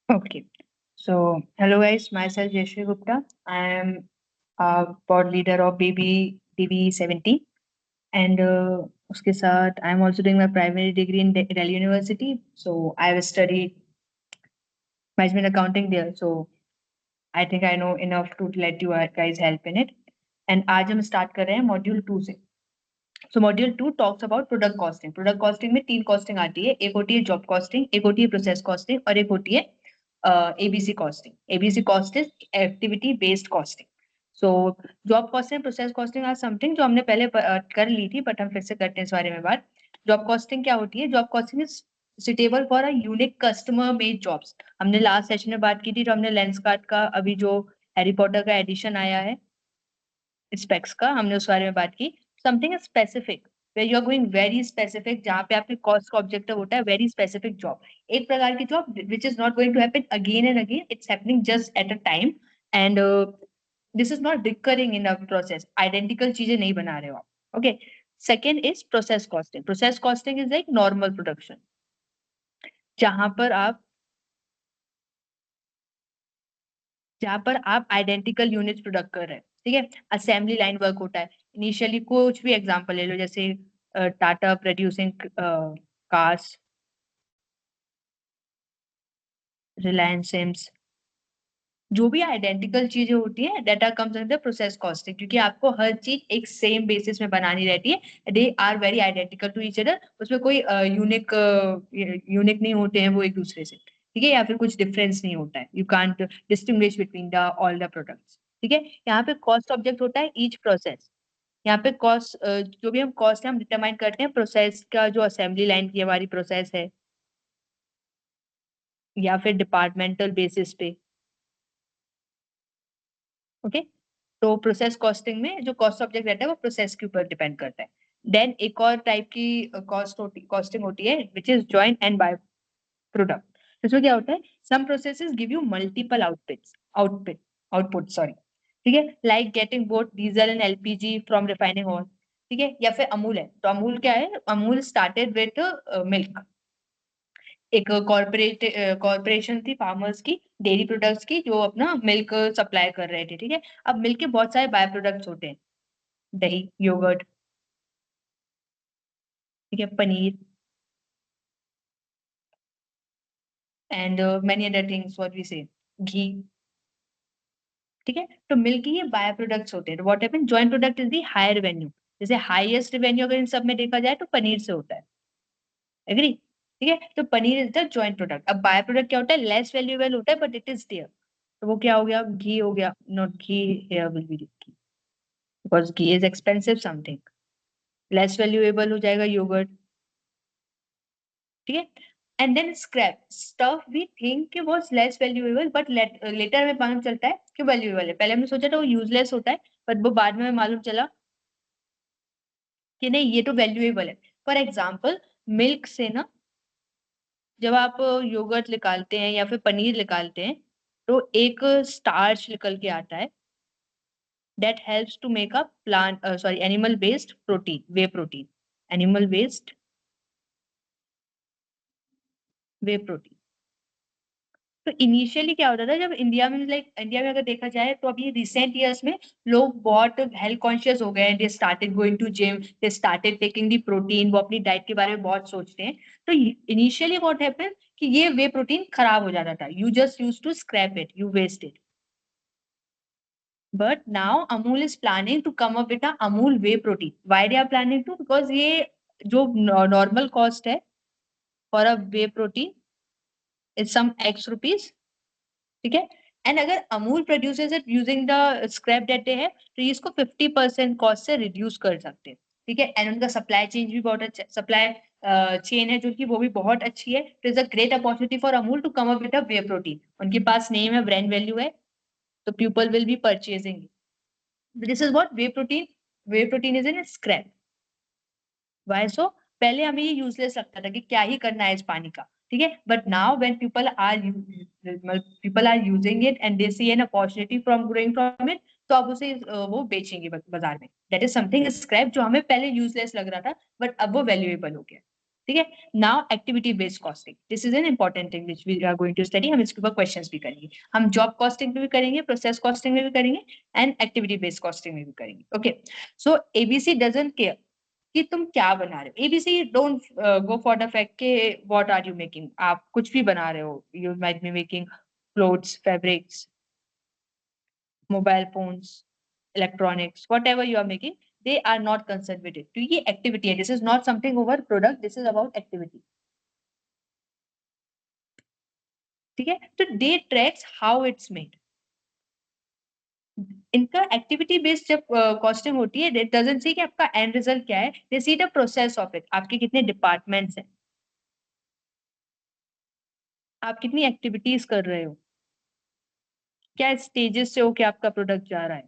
Okay. So, hello guys, myself Yashvi Gupta. I am a board leader of BB70, and उसके साथ I am also doing my primary degree in Delhi University. So, I have studied management accounting there. So, I think I know enough to let you guys help in it. And आज हम start कर रहे हैं module 2 से. So, module 2 talks about product costing. Product costing में तीन costing आती है. एक होती है job costing, एक होती है process costing और एक होती है ABC costing. ABC cost is activity based costing. So job costing, process costing are something जो हमने पहले कर ली थी, बट हम फिर से करते हैं इस बारे में बात. जॉब कॉस्टिंग क्या होती है? Job costing is suitable for a unique customer made jobs. हमने लास्ट सेशन में बात की थी, तो हमने लेंस कार्ड का अभी जो हैरी पॉटर का एडिशन आया है स्पेक्स का, हमने उस बारे में बात की. Something specific where you are going very specific, जहाँ पे आपके कॉस्ट का ऑब्जेक्टिव होता है वेरी स्पेसिफिक जॉब. एक प्रकार की job which is not going to happen again and again, it's happening just at a time, and this is not recurring in a process. Identical चीजें नहीं बना रहे हो आप. Okay. Second is process costing. Process costing is like normal production, जहां पर आप जहां पर आप आइडेंटिकल यूनिट प्रोडक्ट कर रहे हैं. ठीक है. असेंबली लाइन वर्क होता है. इनिशियली कुछ भी एग्जांपल ले लो, जैसे Tata producing cars, Reliance sims, जो भी आइडेंटिकल चीजें होती है that comes under process costing, क्योंकि आपको हर चीज एक सेम बेसिस में बनानी रहती है. They are very identical to each other. उसमें कोई यूनिक यूनिक नहीं होते हैं वो एक दूसरे से. ठीक है. या फिर कुछ डिफरेंस नहीं होता है. You can't distinguish between the all the products. ठीक है. यहाँ पे कॉस्ट ऑब्जेक्ट होता है ईच प्रोसेस. यहाँ पे कॉस्ट जो भी हम कॉस्ट है हम डिटरमाइन करते हैं प्रोसेस का, जो असेंबली लाइन की हमारी प्रोसेस है, या फिर डिपार्टमेंटल बेसिस पे. ओके. तो प्रोसेस कॉस्टिंग में जो कॉस्ट ऑब्जेक्ट रहता है वो प्रोसेस के ऊपर डिपेंड करता है. देन एक और टाइप की कॉस्टिंग होती है which is joint and by product. इसमें क्या होता है? Some processes give you multiple output sorry. ठीक है. Like getting both diesel and LPG from refining oil. ठीक है. या फिर अमूल है, तो अमूल क्या है? Amul started with milk. एक कॉर्पोरेशन थी फार्मर्स की, डेयरी प्रोडक्ट्स की, जो अपना मिल्क सप्लाई कर रहे थे. ठीक है. अब मिल्क के बहुत सारे बाय प्रोडक्ट्स होते हैं. दही, योगर्ट, ठीक है, paneer, and many other things what we say, ghee. ठीक है. तो मिल्क के ये बाय प्रोडक्ट्स होते हैं. What happen? Joint product is the higher revenue. जैसे हाईएस्ट रेवेन्यू अगर इन सब में देखा जाए तो पनीर से होता है. एग्री? ठीक है. तो paneer is the joint product. अब बाय प्रोडक्ट क्या होता है? लेस वैल्यूएबल होता है बट इट इज देयर. तो वो क्या हो गया? घी हो गया. Not ghee, here will be ghee because ghee is expensive something. Less valuable हो जाएगा योगर्ट. ठीक है. And then scrap stuff we think कि वो लेस वैल्यूएबल, बट लेटर में मालूम चलता है कि वैल्यूएबल है. पहले हमने सोचा था वो यूजलेस होता है, बट वो बाद में मालूम चला कि नहीं, ये तो वैल्यूएबल है. फॉर एग्जाम्पल, मिल्क से ना जब आप योगर्ट निकालते हैं या फिर पनीर निकालते हैं, तो एक स्टार्च निकल के आता है that helps to make a animal based protein, whey protein, animal based whey protein. तो इनिशियली क्या होता था जब इंडिया में, इंडिया में अगर देखा जाए तो अभी रिसेंट ईयर्स में लोग बहुत हेल्थ कॉन्शियस हो गए हैं. They started going to gym, they started taking the protein. वो अपनी डाइट के बारे में बहुत सोचते हैं. तो इनिशियली व्हाट हैपेंड कि ये वे प्रोटीन खराब हो जाता था. You just use to scrap it, you waste it. But now Amul is planning to come up with a Amul whey protein. Why they are planning to? Because ये जो नॉर्मल कॉस्ट है for a whey protein is some X rupees. ठीक है. And अगर Amul produces it using the scrap that they है, तो ये इसको 50% कॉस्ट से रिड्यूस कर सकते हैं. ठीक है. एंड उनका सप्लाई चेन भी बहुत अच्छा, सप्लाई चेन है जो कि वो भी बहुत अच्छी है. तो is a great opportunity for Amul to come up with a whey protein. उनके पास नेम है, ब्रांड वैल्यू है, तो people will be purchasing. This is what whey protein. Whey protein is in scrap. Why so? पहले हमें ये useless लगता था कि क्या ही करना है इस पानी का. ठीक है. But now when people are using it and they see an opportunity from growing from it, तो अब उसे वो बेचेंगे बाजार में. दैट इज समथिंग स्क्रैप जो हमें पहले यूजलेस लग रहा था, बट अब वो वैल्यूएबल हो गया. ठीक है। Now activity based costing, this is an important thing which we are going to study. हम इसके ऊपर क्वेश्चंस भी करेंगे, हम जॉब कॉस्टिंग में भी करेंगे, प्रोसेस कॉस्टिंग में भी करेंगे एंड एक्टिविटी बेस्ड कॉस्टिंग में भी करेंगे। Okay, so ABC doesn't care कि तुम क्या बना रहे हो। ABC don't go for the fact के व्हाट आर यू मेकिंग, आप कुछ भी बना रहे हो, you might be making clothes, fabrics, mobile phones, electronics, whatever you are making, they are not concerned with it. तो ये activity है. This is not something over product. This is about activity. ठीक है. तो they tracks how it's made. इनका activity based जब costing होती है, it doesn't say कि आपका एंड रिजल्ट क्या है. They see the process of it. आपके कितने डिपार्टमेंट्स हैं, आप कितनी एक्टिविटीज कर रहे हो, क्या स्टेजेस से हो कि आपका प्रोडक्ट जा रहा है.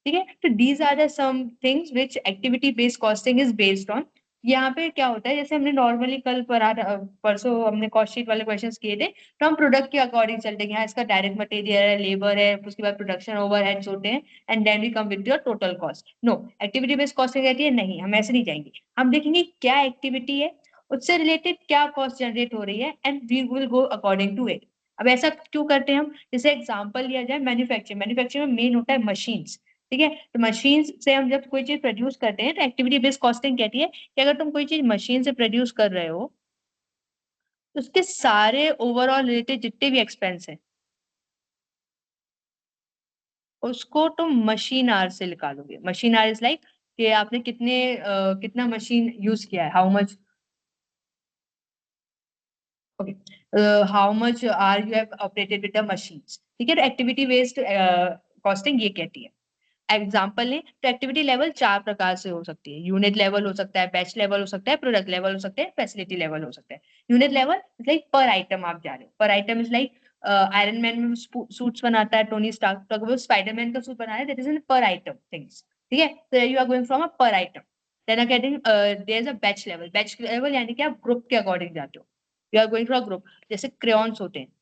ठीक है. तो these are the some things which activity based costing is based on. यहाँ पे क्या होता है, जैसे हमने नॉर्मली कल परसों हमने कॉस्ट शीट वाले क्वेश्चंस किए थे, तो हम प्रोडक्ट के अकॉर्डिंग चलते हैं. यहाँ इसका डायरेक्ट मटेरियल है, लेबर है, उसके बाद प्रोडक्शन ओवरहेड्स होते हैं and then we come with your total cost. No, activity based costing कहती है नहीं, हम ऐसे नहीं जाएंगे. हम देखेंगे क्या एक्टिविटी है, उससे रिलेटेड क्या कॉस्ट जनरेट हो रही है and we will go according to it. अब ऐसा क्यों करते हैं हम, जैसे एग्जाम्पल लिया जाए मैन्युफैक्चरिंग. मैन्युफैक्चरिंग में मेन होता है मशीन्स. ठीक है. तो मशीन से हम जब कोई चीज प्रोड्यूस करते हैं तो एक्टिविटी बेस्ड कॉस्टिंग कहती है कि अगर तुम कोई चीज मशीन से प्रोड्यूस कर रहे हो तो उसके सारे ओवरऑल रिलेटेड जितने भी एक्सपेंस है उसको तुम मशीन आर से निकालोगे. मशीन आर इज लाइक कि आपने कितना मशीन यूज किया है, how much. Okay, how much are you have operated with the machines. ठीक है. तो एक्टिविटी बेस्ड कॉस्टिंग ये कहती है. एग्जाम्पल लें तो एक्टिविटी लेवल चार प्रकार से हो सकती है. यूनिट लेवल हो सकता है, बैच लेवल हो सकता है, प्रोडक्ट लेवल हो सकता है, फैसिलिटी लेवल हो सकता है. यूनिट लेवल लाइक पर आइटम आप जा रहे हो. पर item is like iron man में सूट्स बनाता है टोनी स्टार्क, तो अगर वो स्पाइडरमैन का सूट बना रहे हैं that is an per item things. ठीक है. तो you are going from a per item. Then I getting there is a batch level. Batch level यानी कि आप ग्रुप के अकॉर्डिंग जाते हो. You are going for a group. जैसे क्रेयॉन्स होते हैं,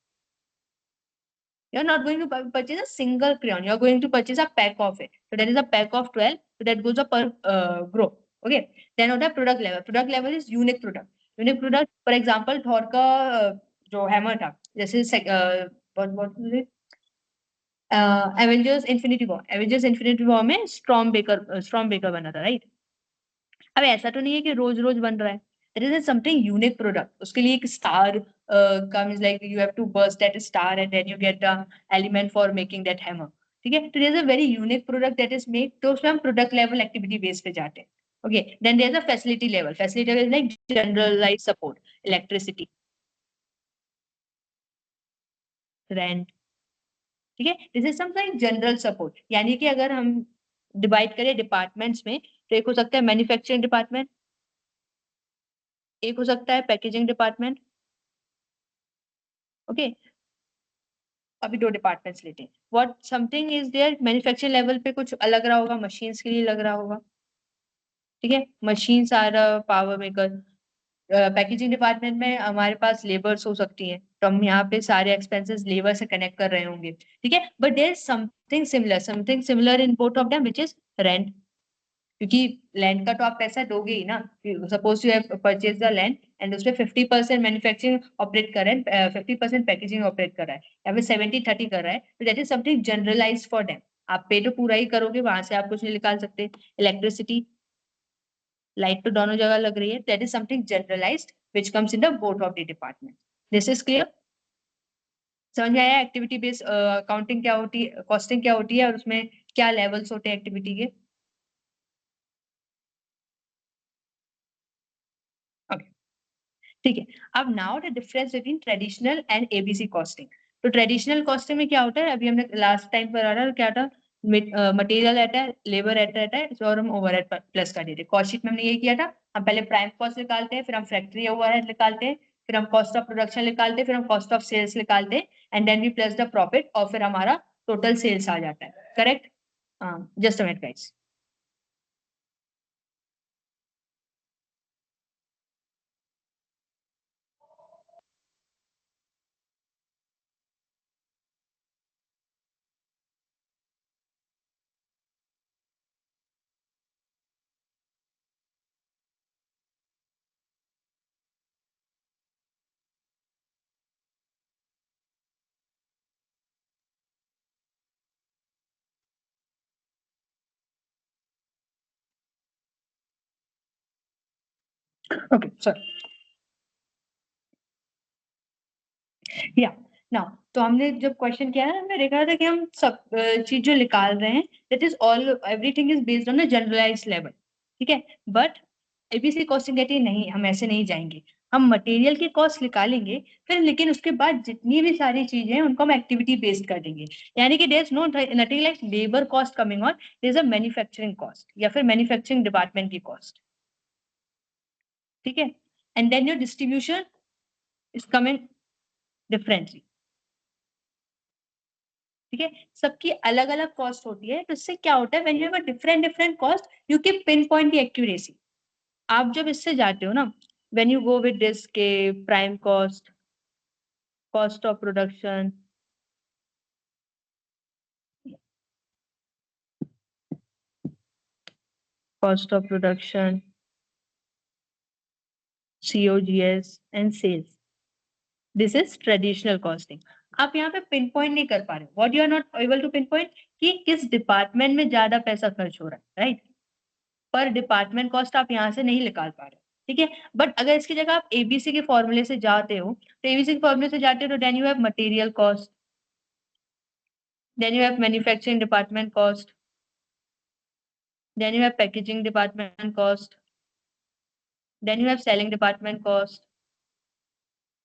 you're not going to purchase a single crayon. You're going to purchase a pack of it. So that is a pack of 12. So that goes up per group. Okay. Then on the product level. Product level is unique product. Unique product, for example, Thor का जो hammer था, जैसे what Avengers infinity war. Avengers infinity war में storm baker बना था, right. अब ऐसा तो नहीं है कि रोज रोज बन रहा है. It is something unique product. उसके लिए एक star comes like you have to burst that star and then you get the element for making that hammer. ठीक है. तो there's a very unique product that is made. तो उसमें हम product level activity base पे जाते हैं. Okay. Then there's a facility level. Facility level is like generalized support, electricity, rent. ठीक है. This is something general support. यानी कि अगर हम डिवाइड करें डिपार्टमेंट्स में, तो एक हो सकता है मैन्युफैक्चरिंग डिपार्टमेंट, एक हो सकता है पैकेजिंग डिपार्टमेंट. ओके. अभी दो डिपार्टमेंट्स लेते हैं. What something is there manufacturing level पे कुछ अलग रहा होगा, मशीन्स के लिए लग रहा होगा. ठीक है. Machines are power maker. Packaging department में हमारे पास लेबर्स हो सकती हैं, तो हम यहाँ पे सारे एक्सपेंसेस लेबर से कनेक्ट कर रहे होंगे. ठीक है. But there is something similar in both of them which is rent. क्योंकि लैंड का तो आप पैसा दोगे ही ना. Suppose you have purchase the land and उसमें 50% मैन्युफैक्चरिंग ऑपरेट कर रहा है, 50% पैकेजिंग ऑपरेट कर रहा है, या फिर 70-30 कर रहा है, तो that is something generalize for them. आप पे तो पूरा ही करोगे, वहां से आप कुछ नहीं निकाल सकते. इलेक्ट्रिसिटी, लाइट तो दोनों जगह लग रही है. That is something generalized which comes in the both of the department. This is clear. समझ में आया एक्टिविटी बेस्ड अकाउंटिंग क्या होती है, कॉस्टिंग क्या होती है और उसमें क्या लेवल्स होते हैं एक्टिविटी के. Okay. ठीक है. अब now the difference between traditional and ABC costing. तो ट्रेडिशनल कॉस्टिंग में क्या होता है, अभी हमने लास्ट टाइम पर आ रहा क्या था, मटेरियल रहता है, लेबर रहता है, और हम ओवरहेड प्लस कर देते हैं. कॉस्ट शीट में हमने ये किया था, हम पहले प्राइम कॉस्ट निकालते हैं, फिर हम फैक्ट्री ओवरहेड निकालते हैं, फिर हम कॉस्ट ऑफ प्रोडक्शन निकालते हैं, फिर हम कॉस्ट ऑफ सेल्स निकालते हैं and then we plus the profit और फिर हमारा टोटल सेल्स आ जाता है. Correct. Just a minute guys. Okay, sorry. या नाउ तो हमने जब क्वेश्चन किया है हमने देखा था कि हम सब चीज जो निकाल रहे हैं that is all everything is based on a generalize level, ठीक है। बट एबीसी कॉस्टिंग कहती है नहीं, हम ऐसे नहीं जाएंगे, हम मटेरियल की कॉस्ट निकालेंगे फिर, लेकिन उसके बाद जितनी भी सारी चीजें हैं उनको हम एक्टिविटी बेस्ड कर देंगे। यानी कि there is no nothing like labour cost coming on, there is a manufacturing cost या फिर मैन्युफैक्चरिंग डिपार्टमेंट की कॉस्ट, ठीक है। And then your distribution is coming differently, ठीक है। सबकी अलग अलग कॉस्ट होती है, तो इससे क्या होता है when you have a different different cost you can pin point the accuracy. आप जब इससे जाते हो ना, when you go with this के prime cost, cost of production, cost of production, COGS and sales, this is traditional costing. आप यहाँ पे पिन पॉइंट नहीं कर पा रहे, what you are not able to pin point कि किस डिपार्टमेंट में ज्यादा पैसा खर्च हो रहा है, राइट। पर डिपार्टमेंट कॉस्ट आप यहाँ से नहीं निकाल पा रहे, ठीक है। बट अगर इसकी जगह आप एबीसी के फॉर्मूले से जाते हो, तो एबीसी के फॉर्मूले से जाते हो तो then you have material cost, then you have manufacturing department cost, then you have packaging department cost, then you have selling department cost,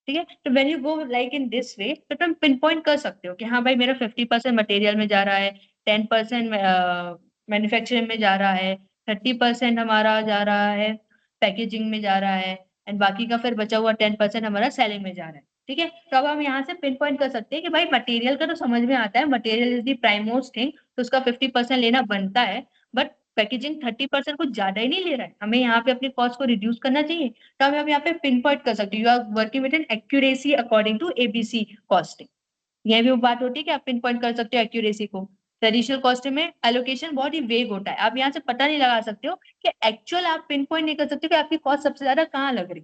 ठीक है। तो when you go like in this way तो तुम पिन पॉइंट कर सकते हो कि हाँ भाई मेरा 50% मटेरियल में जा रहा है, 10% मैन्युफैक्चरिंग में जा रहा है, 30% हमारा जा रहा है पैकेजिंग में जा रहा है, एंड बाकी का फिर बचा हुआ 10% हमारा सेलिंग में जा रहा है, ठीक है। तो अब हम यहाँ से पिन पॉइंट कर सकते हैं कि भाई मटेरियल का तो समझ में आता है, material is the prime most thing, तो उसका 50% लेना बनता है। बट पैकेजिंग 30% कुछ ज्यादा ही नहीं ले रहा है, हमें यहाँ पे अपनी कॉस्ट को रिड्यूस करना चाहिए। तो हम यहाँ पे पिन पॉइंट कर सकते हैं, you are working with an accuracy according to ABC costing. यह भी वो बात होती है कि आप पिन पॉइंट कर सकते हो एक्यूरेसी को। ट्रेडिशनल कॉस्टिंग में एलोकेशन बहुत ही वेग होता है, आप यहाँ से पता नहीं लगा सकते हो कि एक्चुअल, आप पिन पॉइंट नहीं कर सकते कि आपकी कॉस्ट सबसे ज्यादा कहाँ लग रही,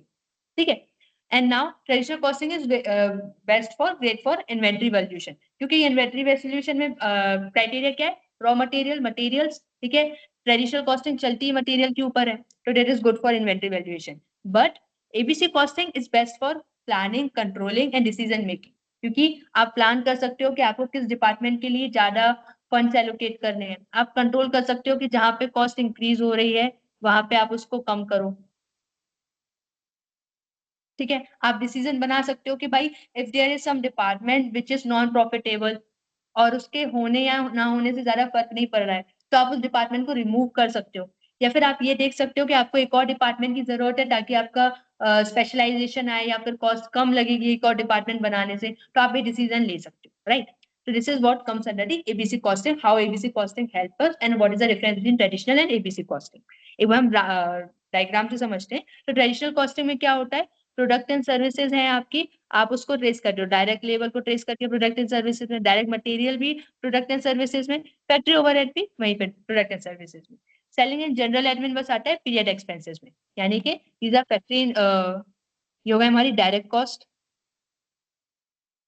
ठीक है। And now traditional costing is best for great for inventory valuation, क्योंकि इन्वेंट्री वैल्यूएशन में क्राइटेरिया क्या है, रॉ मटेरियल, मटेरियल्स, ठीक है। ट्रेडिशनल कॉस्टिंग चलती है मटेरियल के ऊपर है, तो that is good for inventory valuation. But ABC costing is best for planning, controlling and decision making, क्योंकि आप प्लान कर सकते हो कि आपको किस डिपार्टमेंट के लिए ज्यादा फंड्स एलोकेट करने हैं, आप कंट्रोल कर सकते हो कि जहां पे कॉस्ट इंक्रीज हो रही है वहां पे आप उसको कम करो, ठीक है। आप डिसीजन बना सकते हो कि भाई if there is some department which is non profitable और उसके होने या ना होने से ज्यादा फर्क नहीं पड़ रहा है, तो आप उस डिपार्टमेंट को रिमूव कर सकते हो। या फिर आप ये देख सकते हो कि आपको एक और डिपार्टमेंट की जरूरत है ताकि आपका स्पेशलाइजेशन आए या फिर कॉस्ट कम लगेगी एक और डिपार्टमेंट बनाने से, तो आप ये डिसीजन ले सकते हो, right. So this is what comes under the ABC costing, how ABC costing helps us and what is the difference between traditional and ABC costing। एक बार हम डायग्राम से समझते हैं। तो ट्रेडिशनल कॉस्टिंग में क्या होता है, प्रोडक्ट एंड सर्विसेज हैं आपकी, आप उसको ट्रेस करते हो, डायरेक्ट लेबर को ट्रेस करके प्रोडक्ट एंड सर्विसेज में, डायरेक्ट मटेरियल भी प्रोडक्ट एंड सर्विसेज में, फैक्ट्री ओवरहेड भी वहीं पे प्रोडक्ट एंड सर्विसेज में। सेलिंग एंड जनरल एडमिन बस आता है पीरियड एक्सपेंसेस में, यानी कि दीज आर फैक्ट्री, ये होगा हमारी डायरेक्ट कॉस्ट,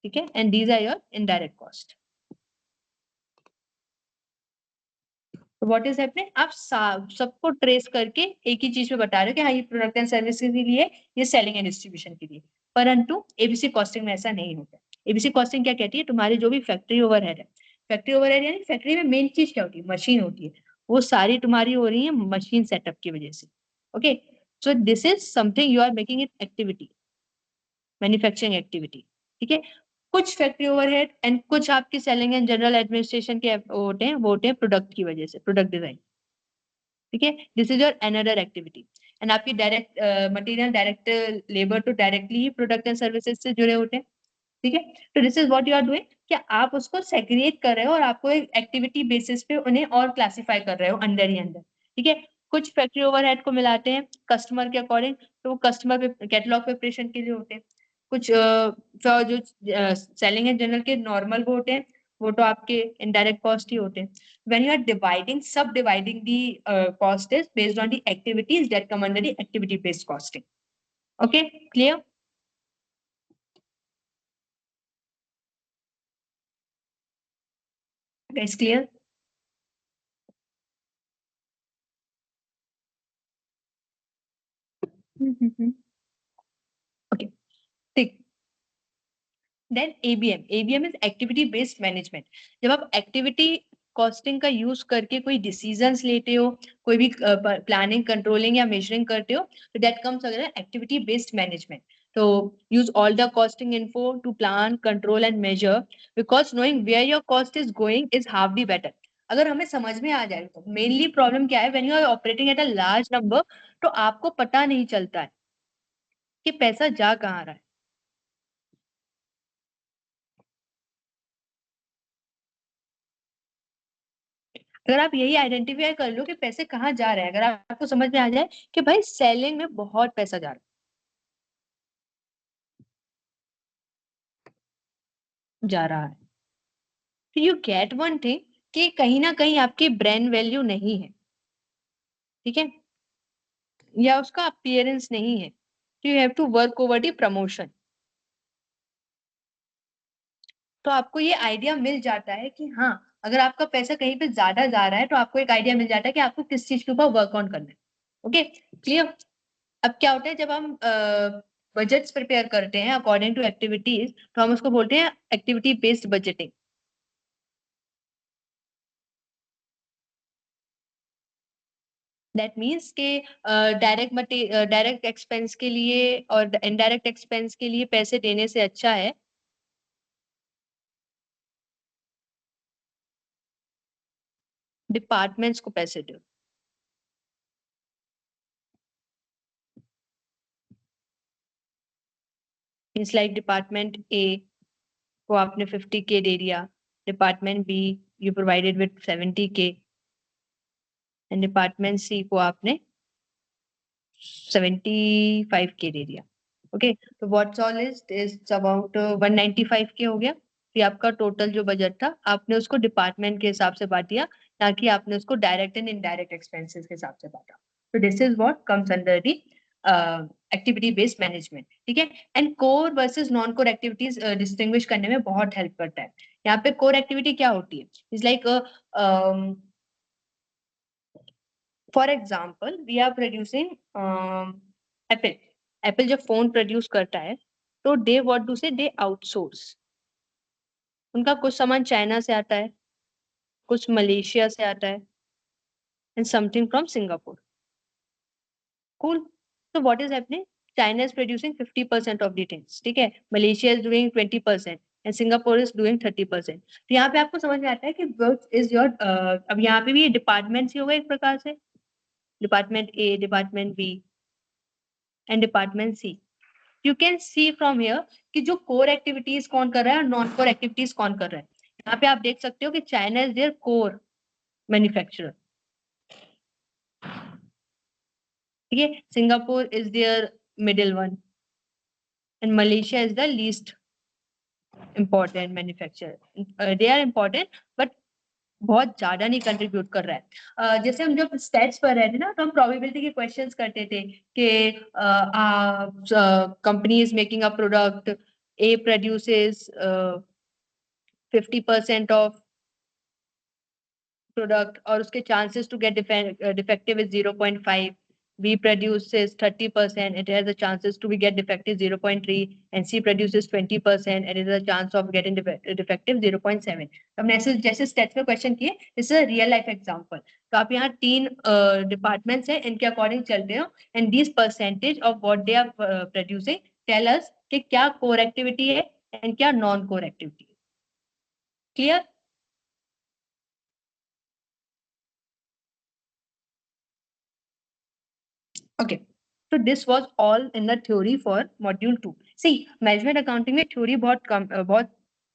ठीक है, and these are your indirect cost. तो व्हाट इज हैपनिंग, आप सबको ट्रेस करके एक ही चीज पे बता रहे हो कि हाँ ये प्रोडक्ट एंड सर्विस के लिए, ये सेलिंग एंड डिस्ट्रीब्यूशन के लिए। परंतु एबीसी कॉस्टिंग में ऐसा नहीं होता। एबीसी कॉस्टिंग क्या कहती है, तुम्हारी जो भी फैक्ट्री ओवरहेड है, फैक्ट्री ओवरहेड यानी फैक्ट्री में मेन चीज क्या होती है, मशीन होती है, वो सारी तुम्हारी हो रही है मशीन सेटअप की वजह से, okay. So this is something you are making it activity, manufacturing activity, ठीक है। कुछ फैक्ट्री ओवरहेड एंड कुछ आपकी सेलिंग एंड जनरल एडमिनिस्ट्रेशन के वो होते हैं प्रोडक्ट की वजह से, प्रोडक्ट डिजाइन, ठीक है। This is your another activity. And आपकी डायरेक्ट मटेरियल, डायरेक्ट लेबर तो डायरेक्टली ही प्रोडक्ट एंड सर्विसेज से जुड़े होते हैं, ठीक है। तो दिस इज व्हाट यू आर डूइंग, कि आप उसको सेग्रीगेट कर रहे हो और आपको एक एक्टिविटी बेसिस पे उन्हें और क्लासिफाई कर रहे हो अंदर ही अंदर, ठीक है। कुछ फैक्ट्री ओवरहेड को मिलाते हैं कस्टमर के अकॉर्डिंग, तो वो कस्टमर पे कैटलॉग प्रिपरेशन के लिए होते हैं। कुछ जो सेलिंग एंड जनरल के नॉर्मल वो होते हैं, वो तो आपके इनडायरेक्ट कॉस्ट ही होते हैं। When you are dividing, subdividing the cost is based on the activities that come under the activity based costing. Okay, clear? Guys, clear? Okay, ठीक। Then ABM is activity based management. जब आप activity costing का use करके कोई decisions लेते हो, कोई भी प्लानिंग, कंट्रोलिंग या मेजरिंग करते हो, तो दैट कम्स अगर एक्टिविटी बेस्ड मैनेजमेंट। तो use all the costing info to plan, control and measure, because knowing where your cost is going is half the battle. अगर हमें समझ में आ जाए तो मेनली प्रॉब्लम क्या है, when you are operating at a large number, तो आपको पता नहीं चलता है कि पैसा जा कहाँ रहा है। अगर आप यही आइडेंटिफाई कर लो कि पैसे कहाँ जा रहे हैं, अगर आपको समझ में आ जाए कि भाई सेलिंग में बहुत पैसा जा रहा है, तो यू गेट वन थिंग कि कहीं ना कहीं आपकी ब्रांड वैल्यू नहीं है, ठीक है, या उसका अपीयरेंस नहीं है, तो you have to work over the promotion. तो आपको ये आइडिया मिल जाता है कि हाँ, अगर आपका पैसा कहीं पे ज्यादा जा रहा है तो आपको एक आइडिया मिल जाता है कि आपको किस चीज के ऊपर वर्क ऑन करना है। Okay, clear. अब क्या होता है, जब हम बजट्स प्रिपेयर करते हैं अकॉर्डिंग टू एक्टिविटीज, तो हम उसको बोलते हैं activity based budgeting. That means के डायरेक्ट एक्सपेंस के लिए और इनडायरेक्ट एक्सपेंस के लिए पैसे देने से अच्छा है डिपार्टमेंट्स को पैसे दो। मीन्स लाइक डिपार्टमेंट ए को आपने 50K दे दिया, department B you provided with 70K, and department C को आपने 75K दे दिया। ओके, तो what's all is about 195K हो गया। ये आपका टोटल जो बजट था, आपने उसको डिपार्टमेंट के हिसाब से बांट दिया, ना कि आपने उसको डायरेक्ट एंड इनडायरेक्ट एक्सपेंसेस के हिसाब से बांटा। तो this is what comes under the activity based management, ठीक है। And core versus non core activities distinguish करने में बहुत हेल्प करता है। यहाँ पे कोर एक्टिविटी क्या होती है, is like for example we are producing Apple. Apple जब फोन प्रोड्यूस करता है, तो दे व्हाट डू से दे आउटसोर्स। उनका कुछ सामान चाइना से आता है, कुछ मलेशिया से आता है, and something from Singapore. Cool. तो what is happening, China is producing 50% of the things, ठीक है, Malaysia is doing 20% and Singapore is doing 30%। तो यहाँ पे आपको समझ में आता है कि व्हाट इज योर, अब यहाँ पे भी डिपार्टमेंट ही होगा एक प्रकार से, department A, department B and department C. You can see from here कि जो कोर एक्टिविटीज कौन कर रहा है और नॉन कोर एक्टिविटीज कौन कर रहा है। यहाँ पे आप देख सकते हो कि China is their core manufacturer, ठीक है, Singapore is their middle one and Malaysia is the least important manufacturer. They are important but बहुत ज्यादा नहीं कंट्रीब्यूट कर रहा है। जैसे हम जब स्टेट्स पर रहते ना, तो हम प्रोबेबिलिटी के क्वेश्चंस करते थे कि company is making a product, A produces 50% of product और उसके chances to get defective is 0.5, B produces 30%, it has a chances to be get defective 0.3, and C produces 20%, and it has a chance of getting defective 0.7। तो हमने ऐसे जैसे states में question किए, this is a real life example. तो आप यहाँ तीन डिपार्टमेंट्स हैं, इनके अकॉर्डिंग चलते हो, and this percentage of what they are producing tell us कि क्या कोर एक्टिविटी है एंड क्या नॉन कोर एक्टिविटी है। Clear? Okay. So this was all in the theory for module 2। See, management accounting में theory बहुत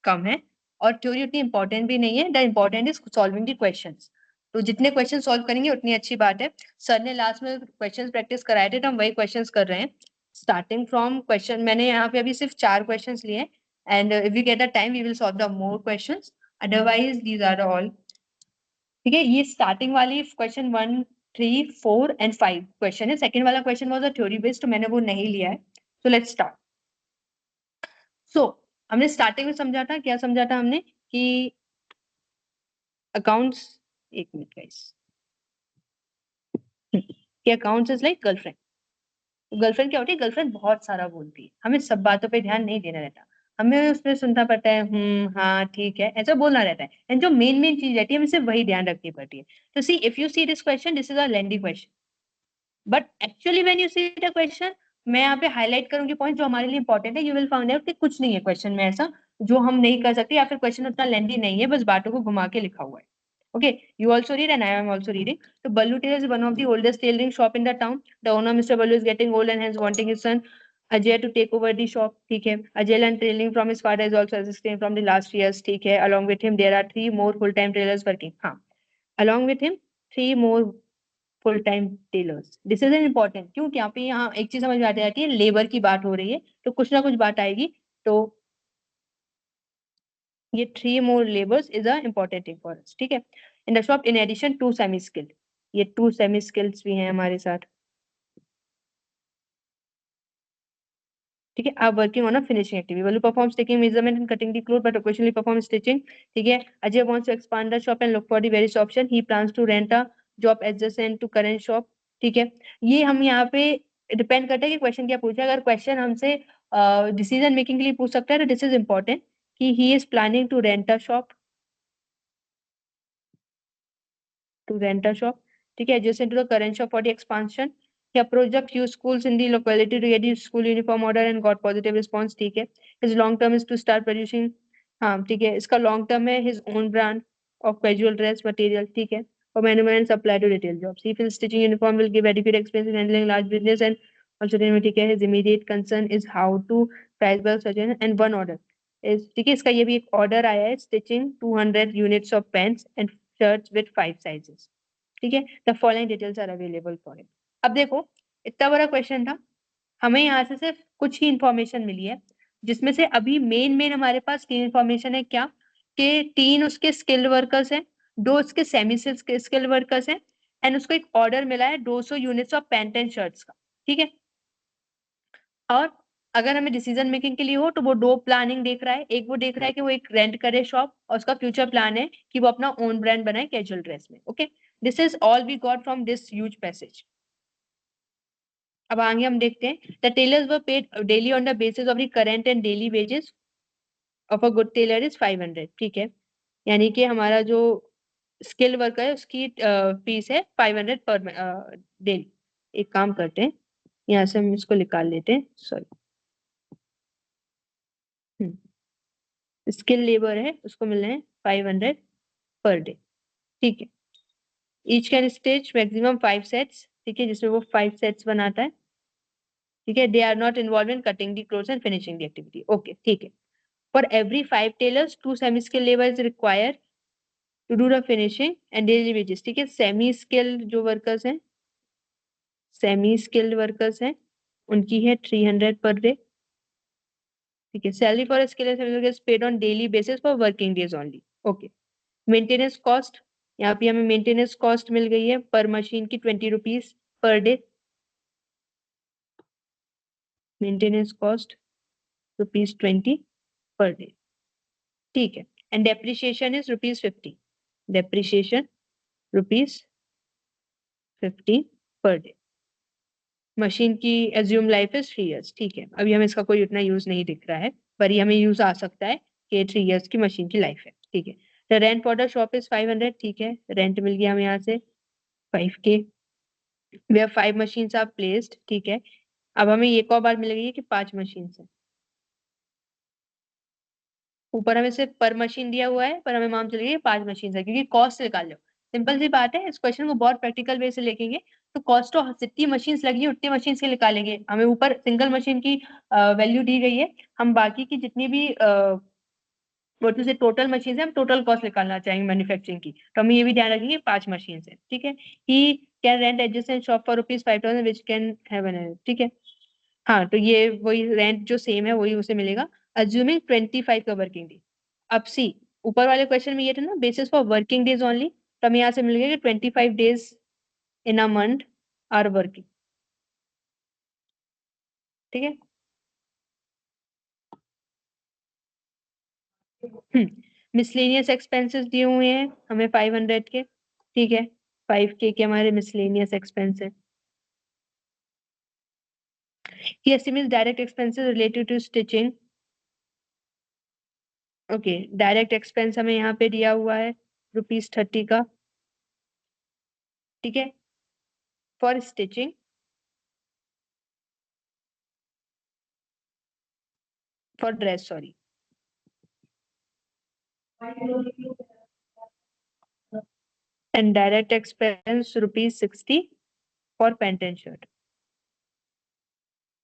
कम है, और theory उतनी इंपॉर्टेंट भी नहीं है। The important is solving the questions. तो जितने क्वेश्चन सॉल्व करेंगे उतनी अच्छी बात है। सर ने लास्ट में क्वेश्चंस प्रैक्टिस कराए थे, तो हम वही क्वेश्चंस कर रहे हैं। स्टार्टिंग फ्रॉम क्वेश्चन, मैंने यहाँ पे अभी सिर्फ 4 क्वेश्चंस लिए, and if we get the time we will solve the more questions, otherwise these are all. ठीक है, ये स्टार्टिंग वाली क्वेश्चन 1, 3, 4 एंड 5 क्वेश्चन है। सेकंड वाला question was a theory based, तो मैंने वो नहीं लिया है। So let's start. सो हमने स्टार्टिंग में समझा था, क्या समझा था हमने कि अकाउंट्स, एक मिनट गाइस, कि accounts is like girlfriend. Girlfriend क्या होती है, गर्लफ्रेंड बहुत सारा बोलती है, हमें सब बातों पे ध्यान नहीं देना रहता, हमें उसमें सुनना पड़ता है, हाँ ठीक है, ऐसा बोलना रहता है, एंड जो मेन मेन चीज रहती है हमें सिर्फ वही ध्यान रखनी पड़ती है। तो see if you see this question, this is a lengthy question, but actually when you see the question, मैं यहाँ पे हाईलाइट करूंगी पॉइंट जो हमारे लिए इंपॉर्टेंट है, यू विल फाइंड आउट कि कुछ नहीं है क्वेश्चन में ऐसा जो हम नहीं कर सकते, या फिर क्वेश्चन उतना लेंदी नहीं है, बस बातों को घुमा के लिखा हुआ है। Okay, you also read and I am also reading. So Ballu Tailors is one of the oldest tailoring shop in the town. The owner, Mr. Ballu, is getting old and hence wanting his son Ajay to take over the shop. ठीक है. Ajay learned tailoring from his father, is also assisting from the last years. ठीक है. Along with him, there are three more full-time tailors working. हाँ. Along with him, three more full-time tailors. This is an important. क्यों? यहाँ पे यहाँ एक चीज समझ में आ जाती है, लेबर की बात हो रही है, तो कुछ ना कुछ बात आएगी, तो ये three more labours is a important thing for us. ठीक है। In the shop in addition to semi skilled, ये टू सेमी स्किल्स भी हैं हमारे साथ। ठीक है। आप working on a finishing activity, value performs taking measurement and cutting the cloth but occasionally perform stitching. ठीक है। Ajay wants to expand the shop and look for the various option, he plans to rent a job adjacent to current shop. ठीक है। ये हम यहाँ पे depend करता है कि क्वेश्चन क्या पूछा है। अगर क्वेश्चन हमसे डिसीजन मेकिंग के लिए पूछ सकता है तो दिस इज इंपॉर्टेंट कि he is planning to rent a shop, to rent a shop. ठीक है, adjacent to the current shop for the expansion. He approached a few schools in the locality to get the school uniform order and got positive response. ठीक है, his long term is to start producing. हाँ ठीक है, इसका long term है his own brand of casual dress material. ठीक है, for manual and supply to retail jobs. He feels stitching uniform will give adequate experience in handling large business and also ठीक है, his immediate concern is how to price well such and one order is ठीक है, इसका ये भी एक order आया है, stitching 200 units of pants and shirts with 5 sizes. ठीक है, the following details are available for it. अब देखो, इतना बड़ा क्वेश्चन था, हमें यहाँ से सिर्फ कुछ ही इंफॉर्मेशन मिली है, जिसमें से अभी मेन मेन हमारे पास तीन इंफॉर्मेशन है। क्या? कि तीन उसके स्किल्ड वर्कर्स हैं, दो उसके सेमी स्किल्ड वर्कर्स हैं, एंड उसको एक ऑर्डर मिला है 200 units of pant and shirts का। ठीक है। और अगर हमें डिसीजन मेकिंग के लिए हो तो वो दो प्लानिंग देख रहा है, एक वो देख रहा है कि वो एक रेंट करे शॉप, और उसका फ्यूचर प्लान है कि वो अपना ओन ब्रांड बनाए कैजुअल ड्रेस में। Okay, this is all we got from this huge passage. अब आगे हम देखते हैं, the tailors were paid daily on the basis of the current and daily wages of a good tailor is 500। ठीक है, यानी कि हमारा जो स्किल वर्कर है उसकी फीस है 500 पर डेली। एक काम करते हैं, यहाँ से हम इसको निकाल लेते हैं, सॉरी, स्किल लेबर है उसको मिल रहे हैं 500 पर डे। ठीक है, each can stitch maximum 5 sets. ठीक है, जिसमें वो 5 सेट्स बनाता है। ठीक है, they are not involve in cutting the clothes and finishing the activity. Okay ठीक है, for every 5 tailors 2 semi skill labour is required to do the finishing and daily wages. ठीक है, सेमी स्किल्ड जो workers हैं, semi skilled workers हैं, उनकी है 300 per day. ठीक है, salary for skill paid on daily basis for working days only. Okay, maintenance cost, यहाँ पे हमें मेंटेनेंस कॉस्ट मिल गई है पर मशीन की 20 rupees per day. Maintenance cost ₹20 पर डे। ठीक है, and depreciation is ₹50। Depreciation ₹50 per day. Machine की एज्यूम लाइफ इज 3 इयर्स। ठीक है, अभी हमें इसका कोई उतना यूज नहीं दिख रहा है, पर ये हमें यूज आ सकता है कि 3 इयर्स की मशीन की लाइफ है। ठीक है, the rent for the shop is 500। ठीक है, रेंट मिल गया हमें यहाँ से 5K, where 5 machines are placed. ठीक है, अब हमें एक और बात मिल गई है कि 5 मशीन है, ऊपर हमें सिर्फ पर मशीन दिया हुआ है, पर हमें मालूम चल गई है 5 मशीन है, क्योंकि कॉस्ट निकाल लो। सिंपल सी बात है, इस क्वेश्चन को बहुत प्रैक्टिकल वे से लिखेंगे तो कॉस्ट तो जितनी मशीन लगी है उतनी मशीन के निकालेंगे। हमें ऊपर सिंगल मशीन की वैल्यू दी गई है, हम बाकी की जितनी भी से टोटल मशीन है, हम टोटल कॉस्ट निकालना चाहेंगे मैन्युफैक्चरिंग की, तो हम ये भी ध्यान रखेंगे 5 मशीन है। ठीक है, he can rent adjacent shop for ₹5,000 which can have an. ठीक है, हाँ तो ये वही रेंट जो सेम है वही उसे मिलेगा, अज्यूमिंग 25 का वर्किंग डे। अब सी, ऊपर वाले क्वेश्चन में ये था ना basis for working days only, तो हमें यहाँ से मिल गया कि 25 days in a month are working. ठीक है, मिसलेनियस एक्सपेंसेस दिए हुए हैं हमें 500 के। ठीक है, 5K के हमारे मिसलेनियस एक्सपेंस है। He estimates direct expenses related to stitching. Okay, direct expense हमें यहाँ पे दिया हुआ है ₹30 का, ठीक है, for stitching, for dress, sorry, and direct expense ₹60 for pant and shirt.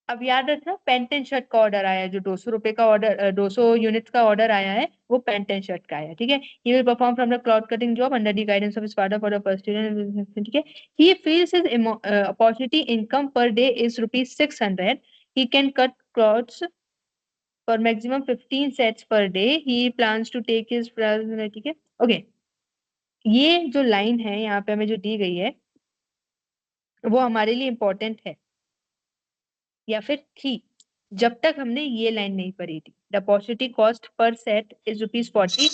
अब याद रखना, पैंट एंड शर्ट का ऑर्डर आया है, जो ₹200 का ऑर्डर, 200 यूनिट्स का ऑर्डर आया है, वो पैंट एंड शर्ट का आया, ठीक है। He will perform from the cloth cutting job under the guidance of his father for the first year, ठीक है। He feels his opportunity income पर day is ₹600। He can cut clothes for maximum 15 sets per day. He plans to take his, ठीक है, okay. ये जो line है यहाँ पे हमें जो दी गई है, वो हमारे लिए इंपॉर्टेंट है या फिर थी, जब तक हमने ये लाइन नहीं पढ़ी थी। The opportunity cost per set is ₹40।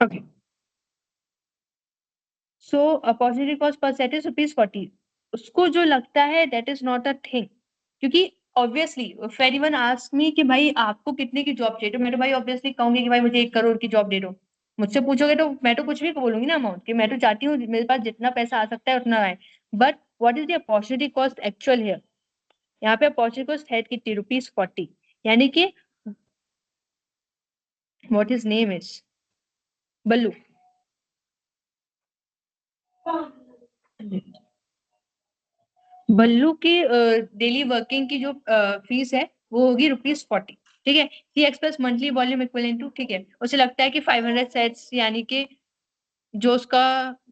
Okay, so opportunity cost per set is ₹40। उसको जो लगता है that is not a thing, क्योंकि obviously if anyone ask me कि भाई आपको कितने की जॉब चाहिए, तो मैं तो भाई ऑब्वियसली कहूंगी कि भाई मुझे 1 करोड़ की जॉब दे दो। मुझसे पूछोगे तो मैं तो कुछ भी बोलूंगी ना अमाउंट, कि मैं तो चाहती हूँ मेरे पास जितना पैसा आ सकता है उतना आए। But what is the opportunity cost actual here? यहाँ पे अपॉर्चुनिटी कॉस्ट है कितनी? ₹40, यानी कि व्हाट हिज नेम इज बल्लू। बल्लू की डेली वर्किंग की जो फीस है वो होगी ₹40, ठीक है। He expects monthly volume equivalent to, ठीक है, उसे लगता है कि 500 सेट्स, यानी कि जो उसका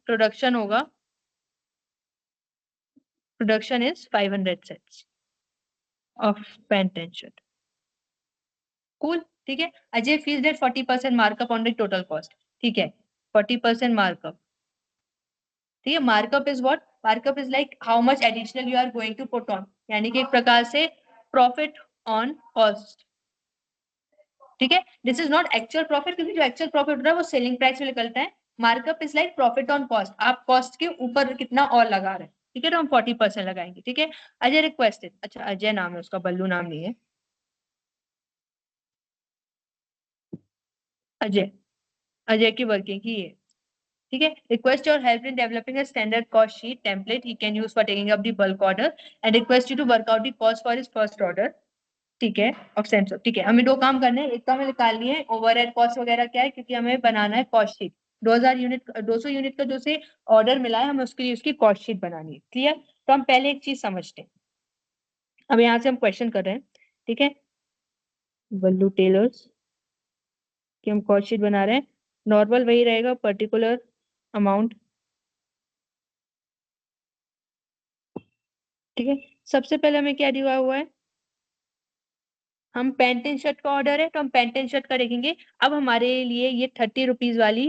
प्रोडक्शन होगा, production is 500 sets of pant and shirt. Cool, ठीक है। Ajay feels that 40% markup on the total cost, ठीक है, 40% मार्कअप, ठीक है। Markup is what? Markup is like how much additional you are going to put on, यानी कि एक प्रकार से प्रॉफिट ऑन कॉस्ट, ठीक है। This is not actual profit, क्योंकि जो एक्चुअल प्रॉफिट होता है वो सेलिंग प्राइस से निकलता है। Markup is like profit on cost, आप कॉस्ट के ऊपर कितना और लगा रहे हैं, ठीक है, तो हम 40% लगाएंगे, ठीक है। अजय रिक्वेस्टेड, अच्छा अजय नाम है उसका, बल्लू नाम नहीं है, अजय, अजय की वर्किंग ही है, ठीक है। Request your help in developing a standard cost sheet template he can use for taking up the bulk order and request you to work out the cost for his first order, ठीक है, of sensor, ठीक है। हमें 2 काम करने हैं, एक तो हमें निकालनी है ओवरहेड कॉस्ट वगैरह क्या है, क्योंकि हमें बनाना है कॉस्ट शीट। 2000 यूनिट, 200 यूनिट का जो से ऑर्डर मिला है, हमें उसके लिए उसकी कॉस्ट शीट बनानी है, क्लियर। तो हम पहले एक चीज समझते हैं, अब यहाँ से हम क्वेश्चन कर रहे हैं, ठीक है, बल्लू टेलर्स की हम कॉस्ट शीट बना रहे हैं। नॉर्मल वही रहेगा, पर्टिकुलर अमाउंट, ठीक है। सबसे पहले हमें क्या दिया हुआ है, हम पैंट एंड शर्ट का ऑर्डर है तो हम पैंट एंड शर्ट का देखेंगे। अब हमारे लिए ये ₹30 वाली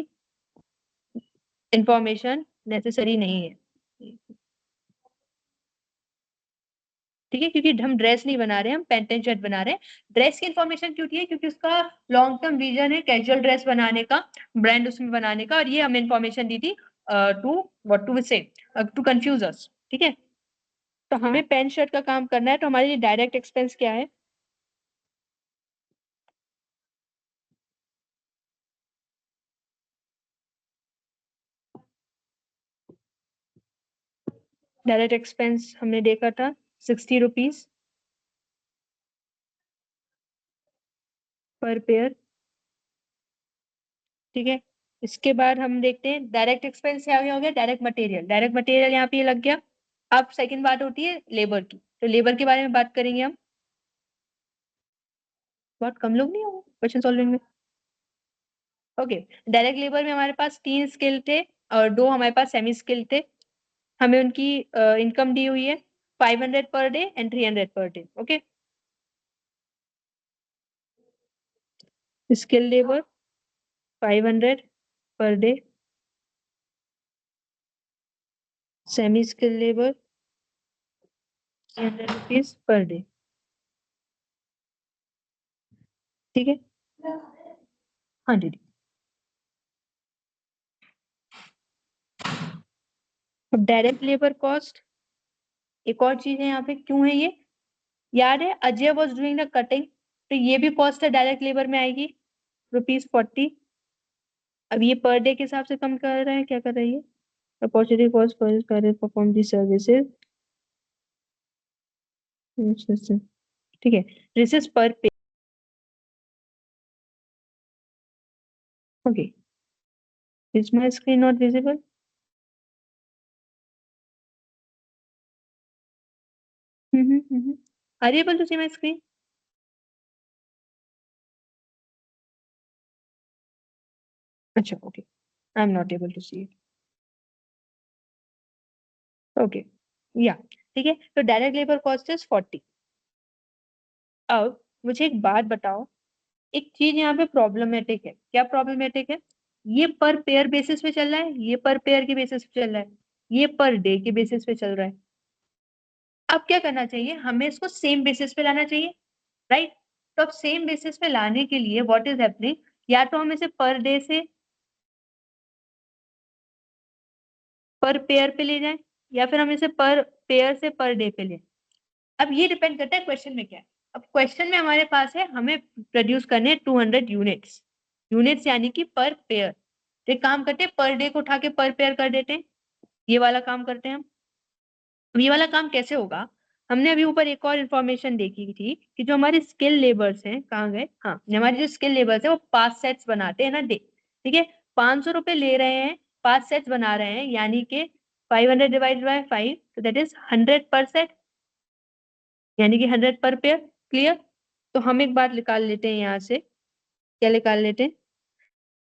इंफॉर्मेशन नेसेसरी नहीं है, ठीक है, क्योंकि हम ड्रेस नहीं बना रहे हैं, हम पैंट एंड शर्ट बना रहे हैं। ड्रेस की इन्फॉर्मेशन क्यों है? क्योंकि उसका लॉन्ग टर्म विजन है कैजुअल ड्रेस बनाने का, ब्रांड उसमें बनाने का, और ये हमें इन्फॉर्मेशन दी थी टू व्हाट टू से टू कंफ्यूज अस, ठीक है। तो हमें पैंट शर्ट का काम करना है, तो हमारे लिए डायरेक्ट एक्सपेंस क्या है? डायरेक्ट एक्सपेंस हमने देखा था ₹60 पर पेयर, ठीक है। इसके बाद हम देखते हैं डायरेक्ट एक्सपेंस क्या हो गया, डायरेक्ट मटेरियल, डायरेक्ट मटेरियल यहाँ पे ये लग गया। अब सेकंड बात होती है लेबर की, तो लेबर के बारे में बात करेंगे हम। बहुत कम लोग नहीं हो क्वेश्चन सॉल्विंग में, ओके। डायरेक्ट लेबर में हमारे पास 3 स्किल थे और 2 हमारे पास सेमी स्किल थे। हमें उनकी इनकम दी हुई है 500 per day and 300 per day, okay. Skill labour 500 per day, semi skill labour ₹300 per day, ठीक है। हाँ दीदी, अब डायरेक्ट लेबर कॉस्ट एक और चीज है यहाँ पे, क्यों है ये याद है, Ajay was doing the cutting, तो ये भी कॉस्ट है डायरेक्ट लेबर में आएगी, ₹40। अब ये पर डे के हिसाब से कम कर रहा है, क्या कर रही है, opportunity cost per perform the services, ठीक है, this is per pay, okay, is my screen not visible? Are you able to see my screen? अच्छा, okay, I am not able to see it, okay, या ठीक है, तो direct labour cost is 40। अब मुझे एक बात बताओ, एक चीज यहाँ पे प्रॉब्लमेटिक है, क्या प्रॉब्लमेटिक है, ये पर पेयर बेसिस पे चल रहा है, ये पर पेयर के बेसिस पे चल रहा है, ये पर डे के बेसिस पे चल रहा है। अब क्या करना चाहिए, हमें इसको सेम बेसिस पे लाना चाहिए, राइट? तो अब सेम बेसिस पे लाने के लिए व्हाट इज हैपनिंग, या तो हम इसे पर डे से पर पेयर पे ले जाएं, या फिर हम इसे पर पेयर से पर डे पे ले। अब ये डिपेंड करता है क्वेश्चन में क्या है। अब क्वेश्चन में हमारे पास है हमें प्रोड्यूस करने 200 यूनिट्स, यूनिट्स यानी कि पर पेयर। तो एक काम करते हैं, पर डे को उठा के पर पेयर कर देते हैं, ये वाला काम करते हैं हम। अब ये वाला काम कैसे होगा, हमने अभी ऊपर एक और इन्फॉर्मेशन देखी थी कि जो हमारे स्किल लेबर्स हैं कहाँ गए, हाँ, हमारे जो स्किल लेबर्स हैं वो 5 सेट्स बनाते हैं ना डे, ठीक है, 500 रुपए ले रहे हैं, 5 सेट्स बना रहे हैं, यानी कि 500 डिवाइडेड बाय 5, तो दैट इज 100 पर सेट, यानी कि 100 पर पेयर। क्लियर? तो हम एक बात निकाल लेते हैं यहाँ से, क्या निकाल लेते हैं,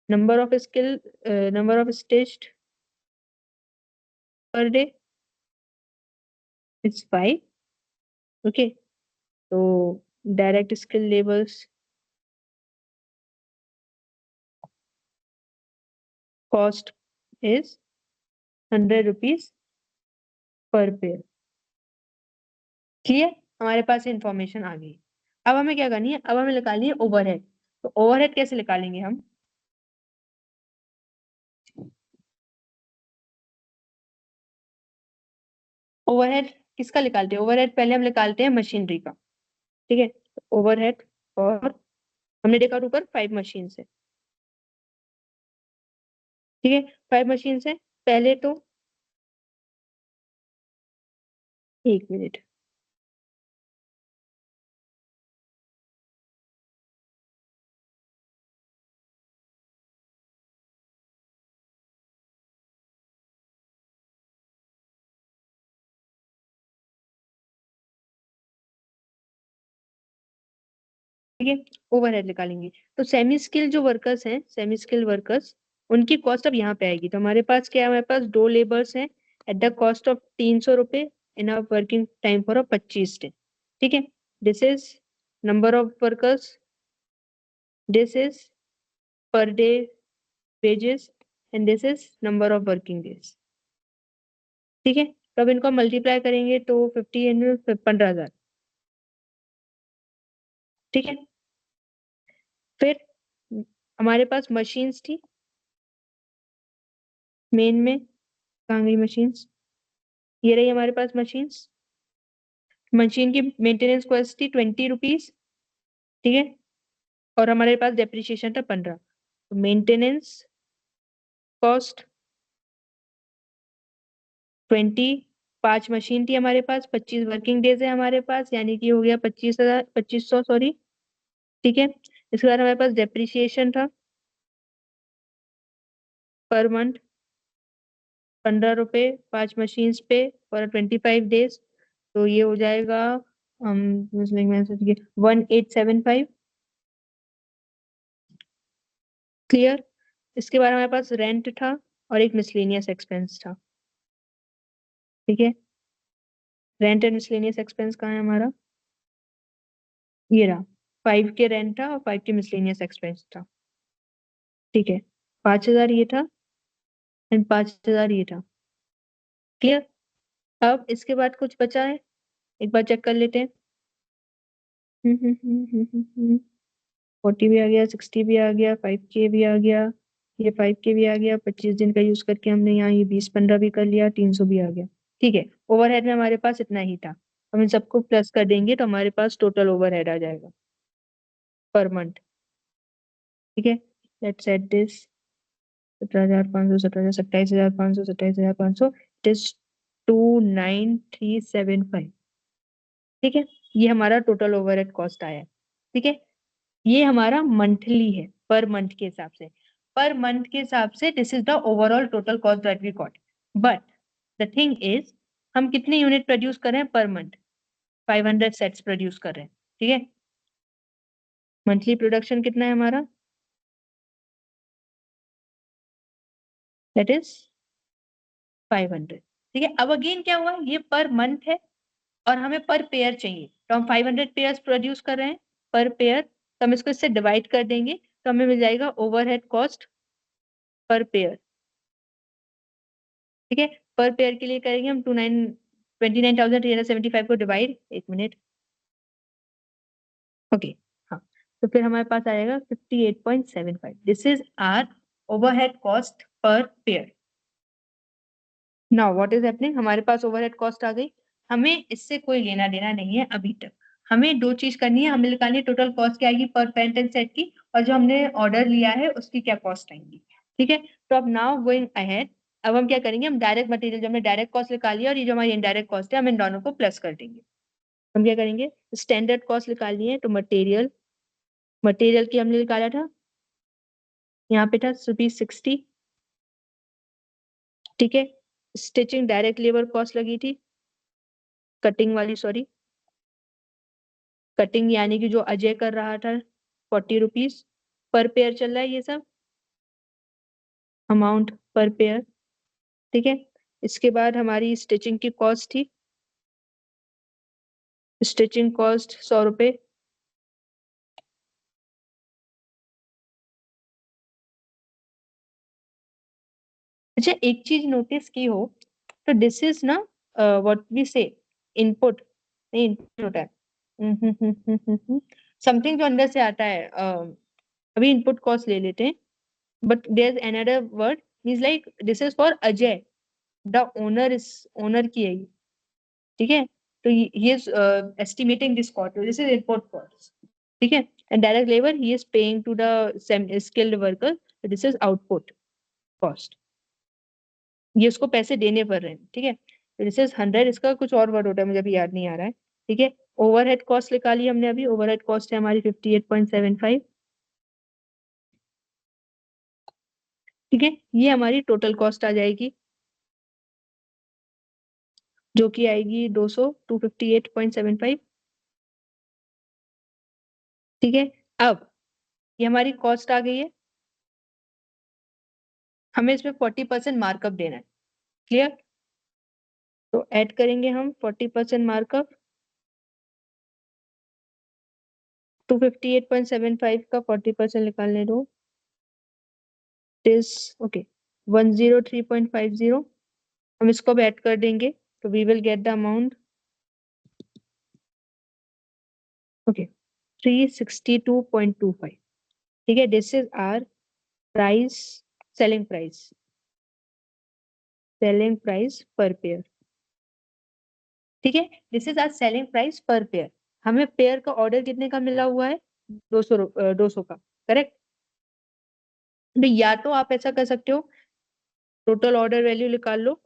number of skill, number of staged per day is 5, okay, तो direct skill labours cost is 100 rupees per pair. Clear? हमारे पास इंफॉर्मेशन आ गई। अब हमें क्या करनी है, अब हमें निकालनी है ओवरहेड। तो ओवरहेड कैसे निकालेंगे हम, ओवरहेड किसका निकालते हैं, ओवरहेड पहले हम निकालते हैं मशीनरी का, ठीक है, ओवरहेड, और हमने देखा ऊपर 5 मशीन है, ठीक है, 5 मशीन है, पहले तो, एक मिनट, ठीक है, ओवरहेड निकालेंगे। तो सेमी स्किल जो वर्कर्स हैं, सेमी स्किल वर्कर्स, उनकी कॉस्ट अब यहाँ पे आएगी। तो हमारे पास क्या है, हमारे पास 2 लेबर्स हैं एट द कॉस्ट ऑफ 300 रुपए in a working time for a 25 day, ठीक है, this is number of workers, this is per day wages, and this is number of working days, ठीक है। तो अब इनको मल्टीप्लाई करेंगे तो 50 एंड 15,000, ठीक है। फिर हमारे पास मशीन्स थी, मेन में कहाँ गई मशीन्स, ये रही हमारे पास मशीन्स, मशीन की मेंटेनेंस कॉस्ट थी 20 रुपीज, ठीक है, और हमारे पास डेप्रिसिएशन था 15, तो मेंटेनेंस कॉस्ट 20, 5 मशीन थी हमारे पास, 25 वर्किंग डेज है हमारे पास, यानी कि हो गया 25,000, 2500, सॉरी, ठीक है। इसके बाद हमारे पास डेप्रिसिएशन था पर मंथ 15 रुपए 5 मशीन्स पे फॉर 25 डेज, तो ये हो जाएगा, हम 1875। क्लियर? इसके बाद हमारे पास रेंट था और एक मिसलेनियस एक्सपेंस था, ठीक है, रेंट एंड मिसलेनियस एक्सपेंस कहाँ है हमारा, ये रहा, 5 के रेंट था और 5 के मिसलेनियस एक्सपेंस था, ठीक है, 5,000 ये था एंड 5,000 ये था। क्लियर? अब इसके बाद कुछ बचा है, एक बार चेक कर लेते हैं। 40 भी आ गया, 60 भी आ गया, 5K भी आ गया, ये 5 के भी आ गया, 25 दिन का यूज करके हमने यहाँ ये 20-15 भी कर लिया, 300 भी आ गया। ठीक है, ओवरहेड में हमारे पास इतना ही था। हम इन सबको प्लस कर देंगे तो हमारे पास टोटल ओवरहेड आ जाएगा पर मंथ। ठीक है, let's set this 17,500, 27,500, 27,500, it is 29,375। ठीक है, ये हमारा टोटल ओवरहेड कॉस्ट आया है। ठीक है, ये हमारा मंथली है, पर मंथ के हिसाब से। पर मंथ के हिसाब से this is the overall total cost that we got. But the thing is, हम कितने यूनिट प्रोड्यूस कर रहे हैं पर मंथ? 500 सेट्स प्रोड्यूस कर रहे हैं। ठीक है, मंथली प्रोडक्शन कितना है हमारा? That is 500। ठीक है, अब अगेन क्या हुआ, ये पर मंथ है और हमें पर पेयर चाहिए, तो हम 500 पेयर्स प्रोड्यूस कर रहे हैं पर पेयर। तो हम इसको इससे डिवाइड कर देंगे तो हमें मिल जाएगा ओवरहेड कॉस्ट पर पेयर। ठीक है, पर पेयर के लिए करेंगे हम 29,375 को डिवाइड, 1 मिनट। ओके, हाँ, तो फिर हमारे पास आएगा 58.75। This is our overhead cost per pair. Now what is happening, हमारे पास ओवरहेड कॉस्ट आ गई। हमें इससे कोई लेना देना नहीं है अभी तक। हमें दो चीज करनी है, हमें निकालनी है टोटल कॉस्ट क्या आएगी पर पेंट एंड सेट की, और जो हमने ऑर्डर लिया है उसकी क्या कॉस्ट आएंगी। ठीक है, तो अब नाउ गोइंग अहेड, अब हम क्या करेंगे, हम डायरेक्ट मटेरियल, जो हमने डायरेक्ट कॉस्ट निकाली है और ये जो हमारी इनडायरेक्ट कॉस्ट है, हम इन दोनों को प्लस कर देंगे। हम क्या करेंगे, स्टैंडर्ड कॉस्ट निकालनी है तो मटेरियल, मटेरियल की हमने निकाला था, यहाँ पे था ₹60। ठीक है, स्टिचिंग डायरेक्ट लेबर कॉस्ट लगी थी, कटिंग वाली सॉरी, कटिंग यानी कि जो अजय कर रहा था, ₹40 पर पेयर चल रहा है ये सब अमाउंट पर पेयर। ठीक है, इसके बाद हमारी स्टिचिंग की कॉस्ट थी, स्टिचिंग कॉस्ट ₹100। अच्छा, एक चीज नोटिस की हो तो दिस इज ना व्हाट वी से इनपुट, नहीं इनपुट होता है समथिंग जो अंदर से आता है, अभी इनपुट कॉस्ट ले लेते हैं, but there is another word, means like this is for Ajay, the owner is, owner की है ये। ठीक है, तो he is estimating this cost, this is input cost. ठीक है, and direct labour he is paying to the skilled worker, this is output cost, ये उसको पैसे देने पड़ रहे हैं। ठीक है, तो दिस इज 100, इसका कुछ और वर्ड होता है मुझे अभी याद नहीं आ रहा है। ठीक है, ओवरहेड कॉस्ट निकाली हमने अभी, ओवरहेड कॉस्ट है हमारी 58.75। ठीक है, ये हमारी टोटल कॉस्ट आ जाएगी, जो कि आएगी 258.75। ठीक है, अब ये हमारी कॉस्ट आ गई है, हमें इसमें 40% मार्कअप देना है। क्लियर, तो ऐड करेंगे हम 40% मार्कअप, 258.75 का 40% निकालने दो, इज ओके 103.50। हम इसको अब ऐड कर देंगे तो we will get the amount, okay 362.25। ठीक है, this is our price, selling price, selling price per pair. ठीक है, this is our selling price per pair. हमें पेयर का ऑर्डर कितने का मिला हुआ है? 200 का, करेक्ट। तो या तो आप ऐसा कर सकते हो, टोटल ऑर्डर वैल्यू निकाल लो,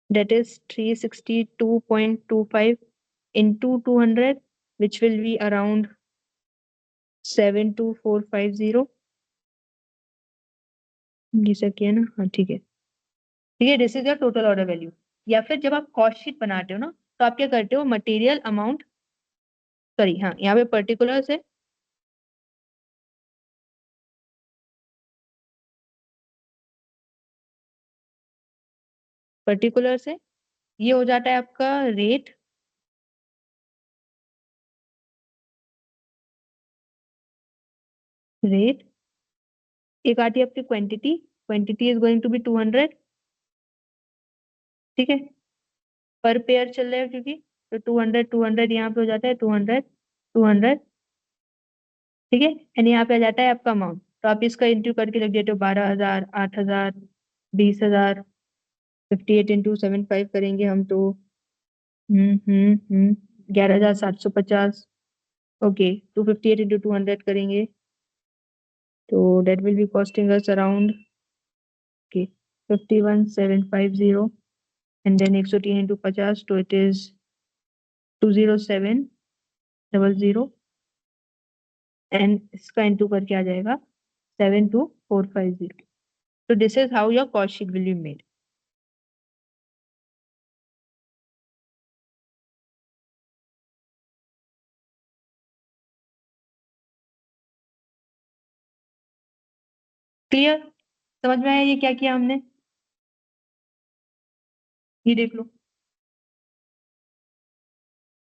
that is 362.25 into 200, which will be around 72450। जैसा किया ना, हाँ ठीक है। ठीक है, this is your total order value. या फिर जब आप कॉस्ट शीट बनाते हो ना, तो आप क्या करते हो, मटेरियल अमाउंट, सॉरी हाँ, यहाँ पे पर्टिकुलर्स है, पर्टिकुलर्स है, ये हो जाता है आपका रेट, रेट, एक आती है आपकी quantity, quantity is going to be 200। ठीक है, पर पेयर चल रहा है क्योंकि, तो 200 200 यहाँ पे हो जाता है, 200 200 ठीक है, एंड यहाँ पे आ जाता है आपका अमाउंट, तो आप इसका इंटू करके लिख देते हो 12,000, 8,000, 20,000, 58 इंटू 75 करेंगे हम तो 11,750। ओके, 258 इंटू 200 करेंगे तो that will be costing us around, okay, 51,750, and then 103 into 50, so it is 20700, and इसका इंटू करके आ जाएगा 72450. So this is how your cost sheet will be made. Clear? समझ में आया ये क्या किया हमने? ये देख लो,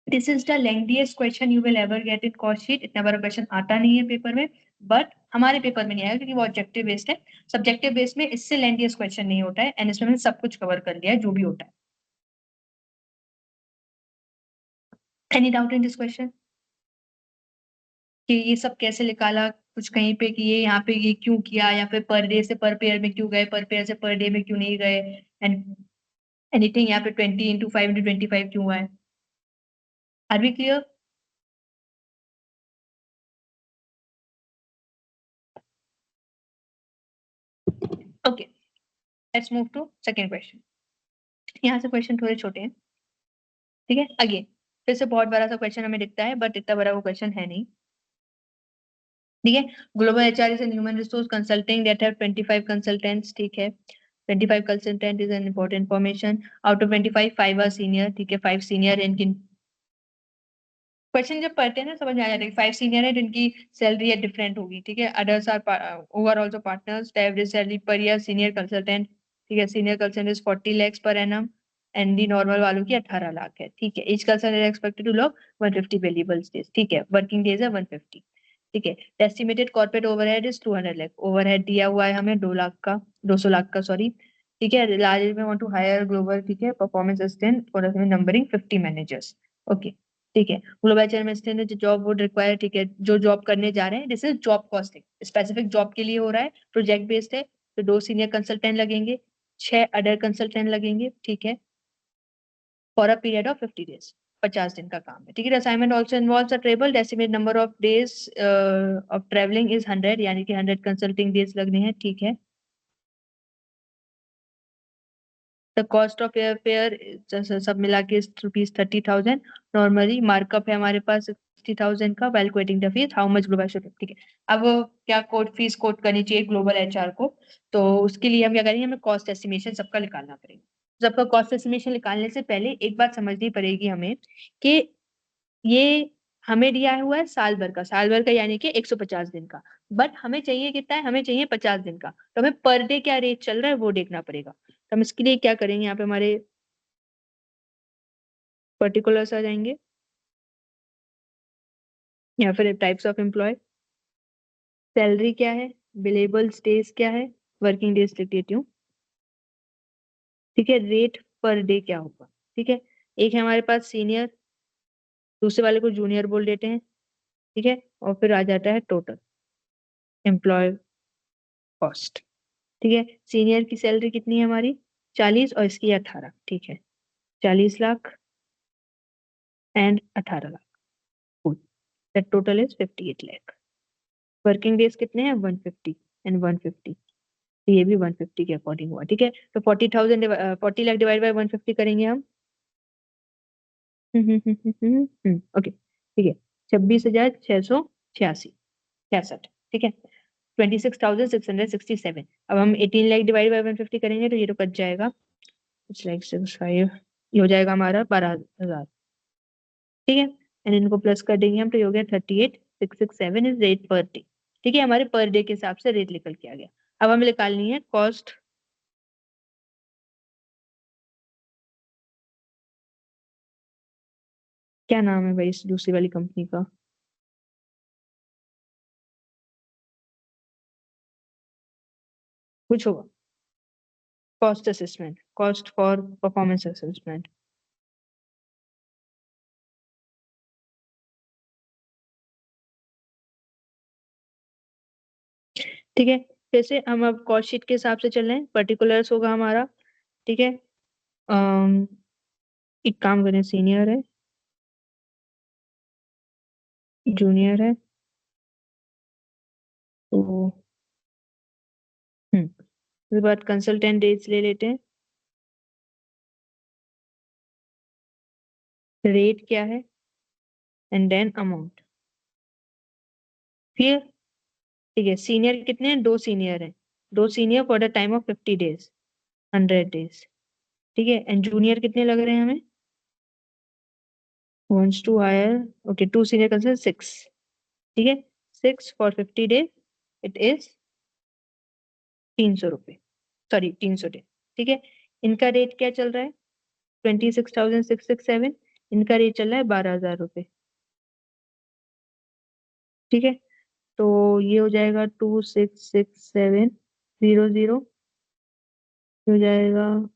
this is the lengthiest question you will ever get in cost sheet. इतना बड़ा क्वेश्चन आता नहीं है पेपर में, बट हमारे पेपर में नहीं आएगा क्योंकि वो ऑब्जेक्टिव बेस्ड है। सब्जेक्टिव बेस्ड में इससे लेंथीएस्ट क्वेश्चन नहीं होता है, एंड इसमें मैंने सब कुछ कवर कर लिया है जो भी होता है। Any doubt in this question कि ये सब कैसे निकाला, कुछ कहीं पे कि ये यहाँ पे ये क्यों किया, या फिर पर डे से पर पेयर में क्यों गए, पर पेयर से पर डे में क्यों नहीं गए, एंड एनीथिंग यहाँ पे 20 इंटू 5 इंटू 25 क्यों हुआ है? Are we clear? Okay, let's move to second question. यहाँ से क्वेश्चन थोड़े छोटे हैं, ठीक है। अगेन फिर से बहुत बड़ा सा क्वेश्चन हमें दिखता है, बट इतना बड़ा वो क्वेश्चन है नहीं, ठीक है। Global HR is an human resource consulting that have 25 consultants, ठीक है। 25 consultant is an important information. Out of 25 5 are senior, ठीक है। 5 सीनियर इनकी क्वेश्चन जब पढ़ते हैं ना समझ में आ जाता है। 5 सीनियर है जिनकी सैलरी है डिफरेंट होगी, ठीक है। Others are over also partners, the average salary per year senior consultant, ठीक है, senior consultant is 40 lakhs per annum, and the normal वालों की 18 लाख है, ठीक है। Each consultant is expected to log 150 billable days, ठीक है। वर्किंग डेज है 150, ठीक है। Estimated corporate overhead is 200 lakh, overhead दिया हुआ है हमें 2 लाख का, 200 लाख का सॉरी, ठीक है। लार्ज में वांट टू हायर ग्लोबल, ठीक है, performance assistant for numbering 50 managers, okay, ठीक है। ग्लोबल एचआर में जो जॉब वुड रिक्वायर, ठीक है, जो जॉब करने जा रहे हैं, this is job costing, specific job के लिए हो रहा है, प्रोजेक्ट बेस्ड है, तो 2 सीनियर कंसल्टेंट लगेंगे, 6 अदर कंसल्टेंट लगेंगे, ठीक है, for a period of 50 days, 50 दिन का काम है, ठीक है। Assignment also involves a travel, estimate number of days of travelling is 100, यानी कि 100 कंसल्टिंग डेज लगने हैं, ठीक है। The cost of air fare सब मिला के ₹30,000, नॉर्मली मार्कअप है हमारे पास 60,000 का, well quoting the fees, how much global should, ठीक है। अब क्या कोड फीस कोड करनी चाहिए ग्लोबल एचआर को, तो उसके लिए हम क्या करेंगे, हमें कॉस्ट एस्टिमेशन सबका निकालना पड़ेगा। सबका कॉस्ट एस्टिमेशन निकालने से पहले एक बात समझनी पड़ेगी हमें कि ये हमें दिया हुआ है साल भर का, साल भर का यानी कि 150 दिन का, बट हमें चाहिए कितना है, हमें चाहिए 50 दिन का, तो हमें पर डे क्या रेट चल रहा है वो देखना पड़ेगा। तो हम इसके लिए क्या करेंगे, यहाँ पे हमारे पर्टिकुलर्स आ जाएंगे, या फिर टाइप्स ऑफ एम्प्लॉय, सैलरी क्या है, बिलेबल डेज क्या है, वर्किंग डेज लिख देती हूँ, ठीक है। रेट पर डे क्या होगा, ठीक है। एक है हमारे पास सीनियर, दूसरे वाले को जूनियर बोल देते हैं, ठीक है, और फिर आ जाता है टोटल एम्प्लॉय कॉस्ट, ठीक है। सीनियर की सैलरी कितनी है हमारी 40, और इसकी 18, ठीक है, 40 lakh and 18 lakh, that total is 58 lakh. Working days कितने हैं 150 एंड 150, तो ये भी 150 के अकॉर्डिंग हुआ, ठीक है। तो 40,000 40 लाख डिवाइड बाय 150 करेंगे हम, ओके, ठीक है, 26,686, 66, ठीक है, 26,667। अब हम 18 लाख डिवाइड बाय 150 करेंगे तो ये तो कट जाएगा, इट्स लाइक 65, ये हो जाएगा हमारा 12,000, ठीक है। एंड इनको प्लस कर देंगे हम तो ये हो गया 38,667 इज रेट पर डे, ठीक है। हमारे पर डे के हिसाब से रेट निकल के आ गया। अब हमें निकालनी है कॉस्ट, क्या नाम है भाई इस दूसरी वाली कंपनी का, कुछ होगा, cost assessment, cost for performance assessment, ठीक है, फिर से हम अब कॉस्ट शीट के हिसाब से चल रहे हैं, पर्टिकुलर्स होगा हमारा। ठीक है, अम, एक काम करें, सीनियर है, जूनियर है, तो उसके बाद कंसल्टेंट डेट्स ले लेते हैं, रेट क्या है, एंड देन अमाउंट। क्लियर? ठीक है, सीनियर कितने हैं? 2 सीनियर हैं, 2 senior for the time of 50 days, 100 days. ठीक है, एंड जूनियर कितने लग रहे हैं हमें? wants to hire, okay, 2 senior consultants, 6। ठीक है, 6 for 50 days, इट इज 300 रुपये, सॉरी 300 डे। ठीक है, इनका रेट क्या चल रहा है? 26,667। इनका रेट चल रहा है 12,000 रुपये। ठीक है, तो ये हो जाएगा 266700, हो जाएगा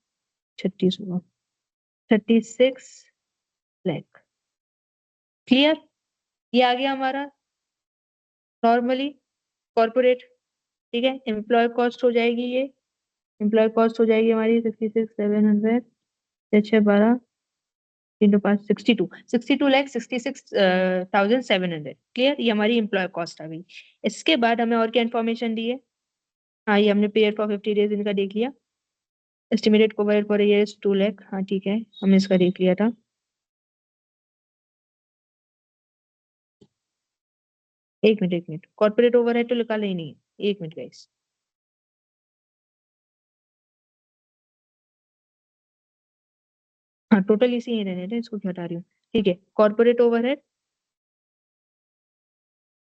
36 लाख। क्लियर? ये आ गया हमारा नॉर्मली कॉर्पोरेट। ठीक है, एम्प्लॉय कॉस्ट हो जाएगी ये, एम्प्लॉय कॉस्ट हो जाएगी हमारी 66,700, 6 12 × 5, 62 लाख 66,700। क्लियर? ये हमारी एम्प्लॉय कॉस्ट आ गई। इसके बाद हमें और क्या इन्फॉर्मेशन दी है? हाँ, ये हमने पीरियड फॉर 50 डेज इनका देख लिया। Estimated cover for year is 2 lakh, हाँ ठीक है, हमने इसका देख लिया था। एक मिनट, कॉर्पोरेट ओवरहेड तो निकाला ही नहीं है, 1 मिनट गाइस। हाँ, टोटल इसी ही रहने दें, इसको क्यों हटा रही हूँ। ठीक है, कॉर्पोरेट ओवरहेड,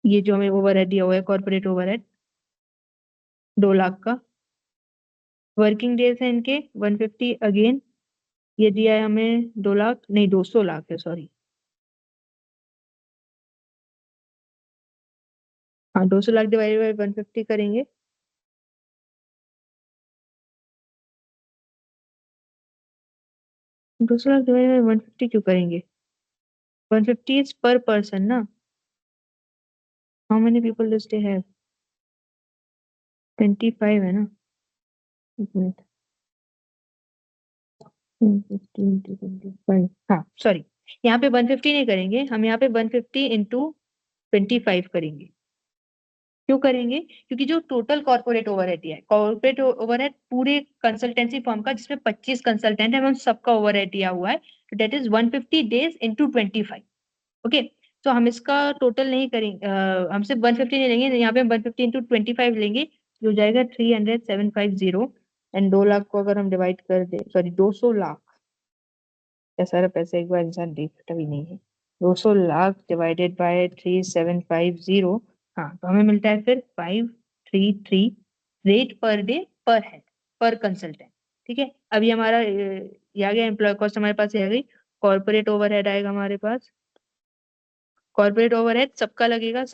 ये जो हमें ओवरहेड दिया हुआ है कॉर्पोरेट ओवरहेड, 2 लाख का। वर्किंग डेज है इनके 150 अगेन, ये दिया है हमें 2 लाख, नहीं 200 लाख है, सॉरी। हाँ, 200 लाख डिवाइडेड बाई 150 करेंगे, 200 लाख डिवाइडेड बाई 150 क्यों करेंगे? 150 इज पर पर्सन ना। How many people does they have? 25 है ना। एक मिनट, 25, हाँ सॉरी, यहाँ पे 150 नहीं करेंगे हम, यहाँ पे 150 × 25 करेंगे। क्यों करेंगे? क्योंकि जो टोटल कॉर्पोरेट ओवरहेड दिया है, कॉर्पोरेट ओवरहेड पूरे कंसल्टेंसी फर्म का, जिसमें 25 कंसल्टेंट है, हम सबका ओवरहेड दिया हुआ है, तो डेट इज 150 डेज × 25। ओके, तो हम इसका टोटल नहीं करेंगे, हम सिर्फ 150 नहीं लेंगे, यहाँ पे हम 150 × 25 लेंगे, जो हो जाएगा 30750। एंड 2 लाख को अगर हम डिवाइड कर दे, सॉरी 200 लाख, या सारा पैसा एक बार इंसान देखता भी नहीं है, 200 लाख डिवाइडेड बाय 3750, हाँ तो हमें मिलता है फिर 533 रेट पर डे पर हेड पर कंसल्टेंट। ठीक है, अभी हमारा ये आ गया एम्प्लॉय कॉस्ट, हमारे पास ये आ गई। कॉर्पोरेट ओवरहेड आएगा हमारे पास, कॉर्पोरेट ओवरहेड सबका लगेगा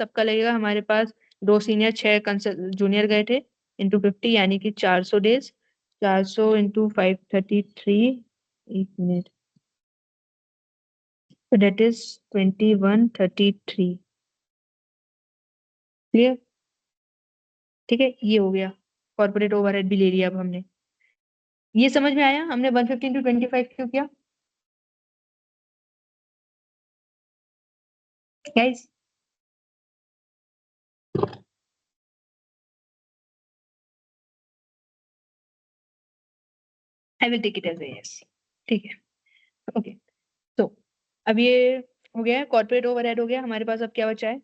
हमारे पास। 2 सीनियर 6 जूनियर गए थे, × 50, यानी कि 400 डेज, 400 × 533, एक मिनट, that is 2133। क्लियर? ठीक है, ये हो गया, कॉर्पोरेट ओवरहेड भी ले लिया अब हमने। ये समझ में आया हमने 150 × 25 क्यों किया guys? I will take it as a yes. ठीक है, ओके, तो अब ये हो गया है, कॉर्पोरेट ओवरहेड हो गया हमारे पास। अब क्या बचा है?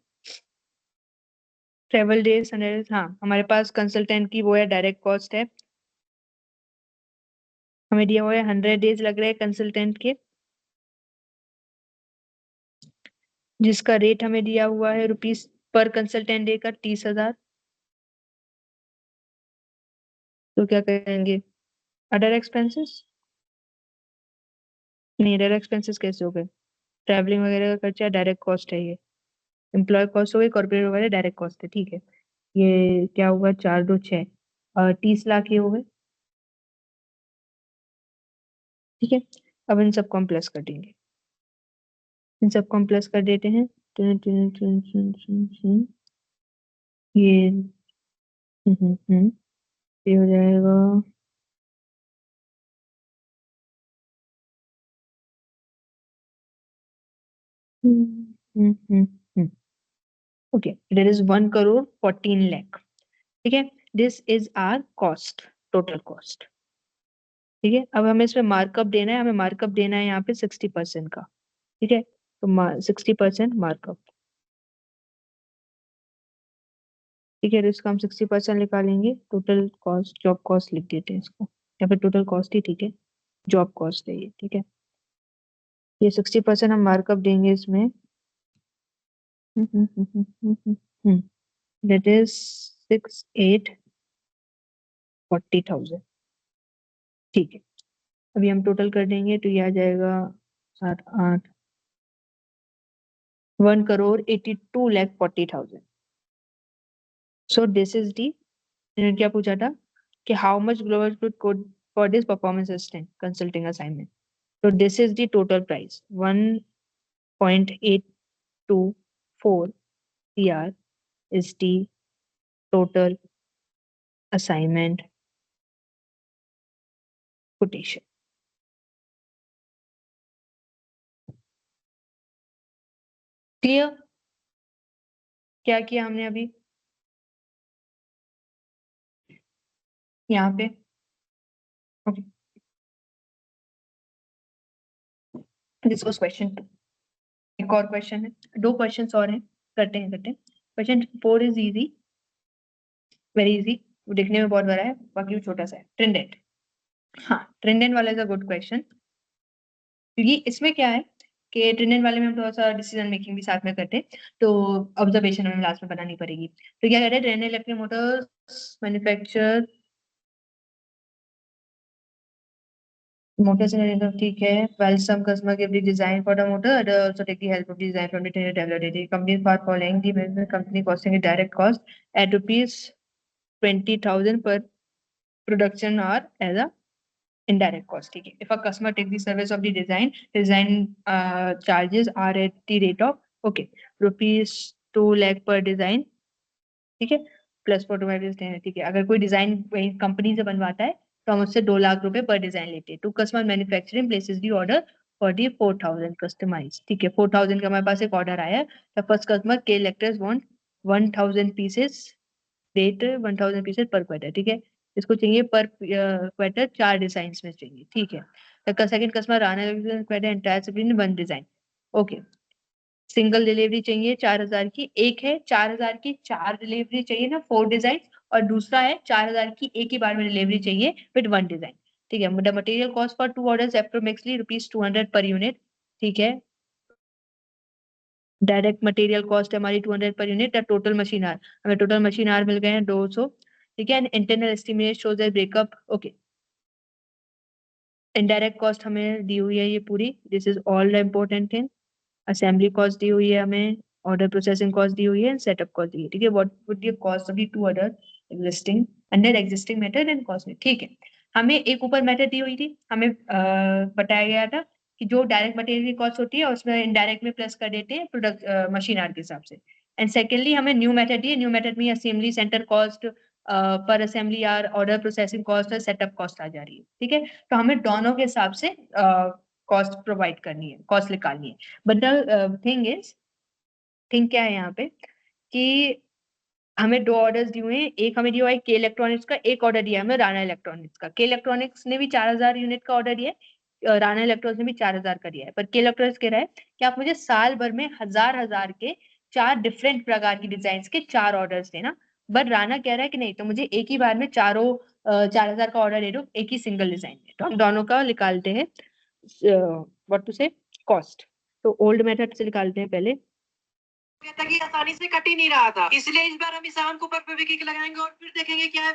ट्रेवल डेज 100, हाँ हमारे पास कंसल्टेंट की वो है, डायरेक्ट कॉस्ट है, हमें दिया हुआ है 100 डेज लग रहे हैं कंसल्टेंट के, जिसका रेट हमें दिया हुआ है रुपीज पर कंसल्टेंट डे का 30,000। तो क्या करेंगे? अदर एक्सपेंसेस, नहीं अदर एक्सपेंसेस कैसे हो गए? ट्रैवलिंग वगैरह का खर्चा डायरेक्ट कॉस्ट है ये, एम्प्लॉय कॉस्ट हो गई, कॉर्पोरेट वगैरह डायरेक्ट कॉस्ट है। ठीक है, ये क्या हुआ, 4 2 6, 30 लाख ये हो गए। ठीक है, अब इन सबको हम प्लस कर देंगे, इन सबको हम प्लस कर देते हैं। ये ये हो जाएगा okay, there is 1 crore 14 lakh. ठीक है, this is our cost, total cost. ठीक है, अब हमें इसमें मार्कअप देना है, हमें मार्कअप देना है यहाँ पे 60% का। ठीक है, तो 60% मार्कअप। ठीक है, तो इसका हम 60% निकालेंगे। टोटल कॉस्ट, जॉब कॉस्ट लिख देते हैं इसको, या फिर टोटल कॉस्ट ही ठीक है, जॉब कॉस्ट है ये। ठीक है, ये 60% हम मार्कअप देंगे इसमें। That is 6,840,000। ठीक है, अभी हम टोटल कर देंगे तो ये आ जाएगा 7 8 1,82,40,000। सो दिस इज दी, इन्होंने क्या पूछा था कि how much global code for this performance assistant consulting assignment. तो this is the total price 1.824 CR is the total assignment quotation. क्लियर? क्या किया हमने अभी यहाँ पे? Okay, this was question 2। एक और क्वेश्चन है, 2 क्वेश्चन और हैं, करते हैं। Question 4 is easy, very easy. वो दिखने में बहुत बड़ा है, बाकी वो छोटा सा है। ट्रिंडेंट, हाँ ट्रिंडेंट वाला इज अ गुड क्वेश्चन, क्योंकि इसमें क्या है कि ट्रिंडेंट वाले में हम थोड़ा सा डिसीजन मेकिंग भी साथ में करते हैं, तो ऑब्जर्वेशन हमें लास्ट में बनानी पड़ेगी। तो क्या कह रहे हैं, Trident electric motors manufacture motor generator, ठीक है। While some customer give the design for the motor, other also take the help of the design from the trainer developer. The company is part following the management company costing a direct cost at rupees 20,000 per production hour as a indirect cost. ठीक है, if a customer take the service of the design charges are at the rate of okay rupees 2 lakh per design। ठीक है, plus photography है। ठीक है, अगर कोई design वही कंपनी से बनवाता है तो हम उससे 2 लाख रुपए पर डिजाइन लेते हैं। To customer manufacturing places the order for the 4,000 customize. ठीक है, 4,000 का हमारे पास एक ऑर्डर आया है। द फर्स्ट कस्टमर के electors want 1,000 pieces, rate 1,000 pieces पर क्वार्टर। ठीक है, इसको चाहिए पर क्वार्टर 4 डिजाइन में चाहिए। ठीक है, द सेकंड कस्टमर आना quarter entire 1 design. Okay, single delivery चाहिए 4,000 की, एक है 4,000 की 4 डिलीवरी चाहिए ना, 4 डिजाइन, और दूसरा है 4,000 की एक ही बार में डिलीवरी चाहिए विद 1 डिजाइन। ठीक है, the material cost for 2 orders approximately ₹200 per unit. ठीक है, डायरेक्ट मटेरियल कॉस्ट है हमारी 200 per unit. Total machine hours, हमें टोटल मशीन आर मिल गए हैं 200। ठीक है, internal estimate shows breakup. Okay, indirect cost हमें दी हुई है ये पूरी, this is all the important thing. Assembly cost दी हुई है हमें, ऑर्डर प्रोसेसिंग कॉस्ट दी हुई है, सेटअप कॉस्ट दी है। ठीक है, what would be cost of the 2 order existing under existing method and cost में। ठीक है, हमें एक ऊपर मेथड दी हुई थी, हमें बताया गया था कि जो डायरेक्ट मटेरियल की कॉस्ट होती है उसमें इनडायरेक्ट में प्लस कर देते हैं प्रोडक्ट मशीन आर के हिसाब से। एंड सेकेंडली हमें न्यू मेथड दी है, न्यू मेथड में assembly centre cost per assembly आर, ऑर्डर प्रोसेसिंग कॉस्ट और सेटअप कॉस्ट आ जा रही है। ठीक है, तो हमें दोनों के हिसाब से कॉस्ट प्रोवाइड करनी है, कॉस्ट निकालनी है। But the thing is, thing क्या है यहाँ पे कि हमें 2 ऑर्डर्स दिए हुए हैं। एक हमें दिया हुआ है के इलेक्ट्रॉनिक्स का, एक ऑर्डर दिया है हमें राणा इलेक्ट्रॉनिक्स का। के इलेक्ट्रॉनिक्स ने भी 4,000 यूनिट का ऑर्डर दिया है, राणा इलेक्ट्रॉनिक्स ने भी 4,000 का दिया है। पर के इलेक्ट्रॉनिक्स कह रहा है कि आप मुझे साल भर में हजार हजार के 4 डिफरेंट प्रकार की डिजाइन के 4 ऑर्डर देना। बट राणा कह रहा है कि नहीं, तो मुझे एक ही बार में चारों 4,000 का ऑर्डर दे दो एक ही सिंगल डिजाइन में। तो हम दोनों का निकालते हैं व्हाट टू से कॉस्ट। तो ओल्ड मेथड से निकालते हैं पहले। कहता कि आसानी से कट ही नहीं रहा था, इसलिए इस बार हम इस आम को ऊपर फेविक्विक लगाएंगे और फिर देखेंगे क्या है।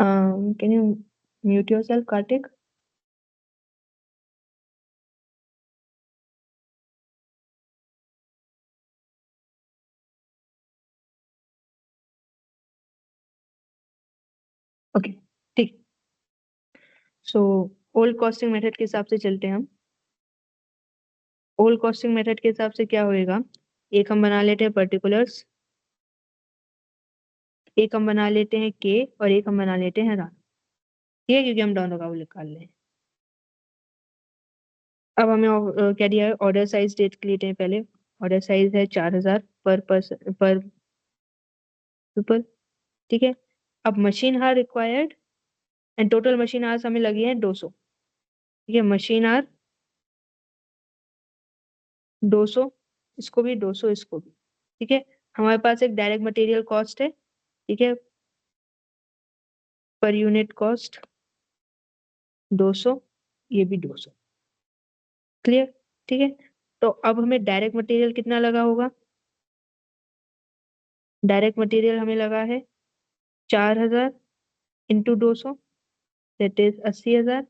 Can you mute yourself Karthik? Okay, ठीक। सो ओल्ड कॉस्टिंग मेथड के हिसाब से चलते हैं हम। ओल्ड कॉस्टिंग मेथड के हिसाब से क्या होएगा, एक हम बना लेते हैं पर्टिकुलर्स। एक हम बना लेते हैं के और एक हम बना लेते हैं राना, ठीक है, क्योंकि हम दोनों का वो निकाल रहे हैं। अब हमें क्या दिया है, ऑर्डर साइज डेट के लेते हैं पहले। ऑर्डर साइज है 4000 पर पर्सन पर पीपल, ठीक है। अब मशीन हार required and total machine hours हमें लगे हैं 200, ठीक है। मशीन आवर 200, इसको भी 200, इसको भी, ठीक है। हमारे पास एक डायरेक्ट मटेरियल कॉस्ट है, ठीक है, पर यूनिट कॉस्ट 200, ये भी 200, क्लियर, ठीक है। तो अब हमें डायरेक्ट मटेरियल कितना लगा होगा, डायरेक्ट मटेरियल हमें लगा है 4000 into 200, that is 80,000,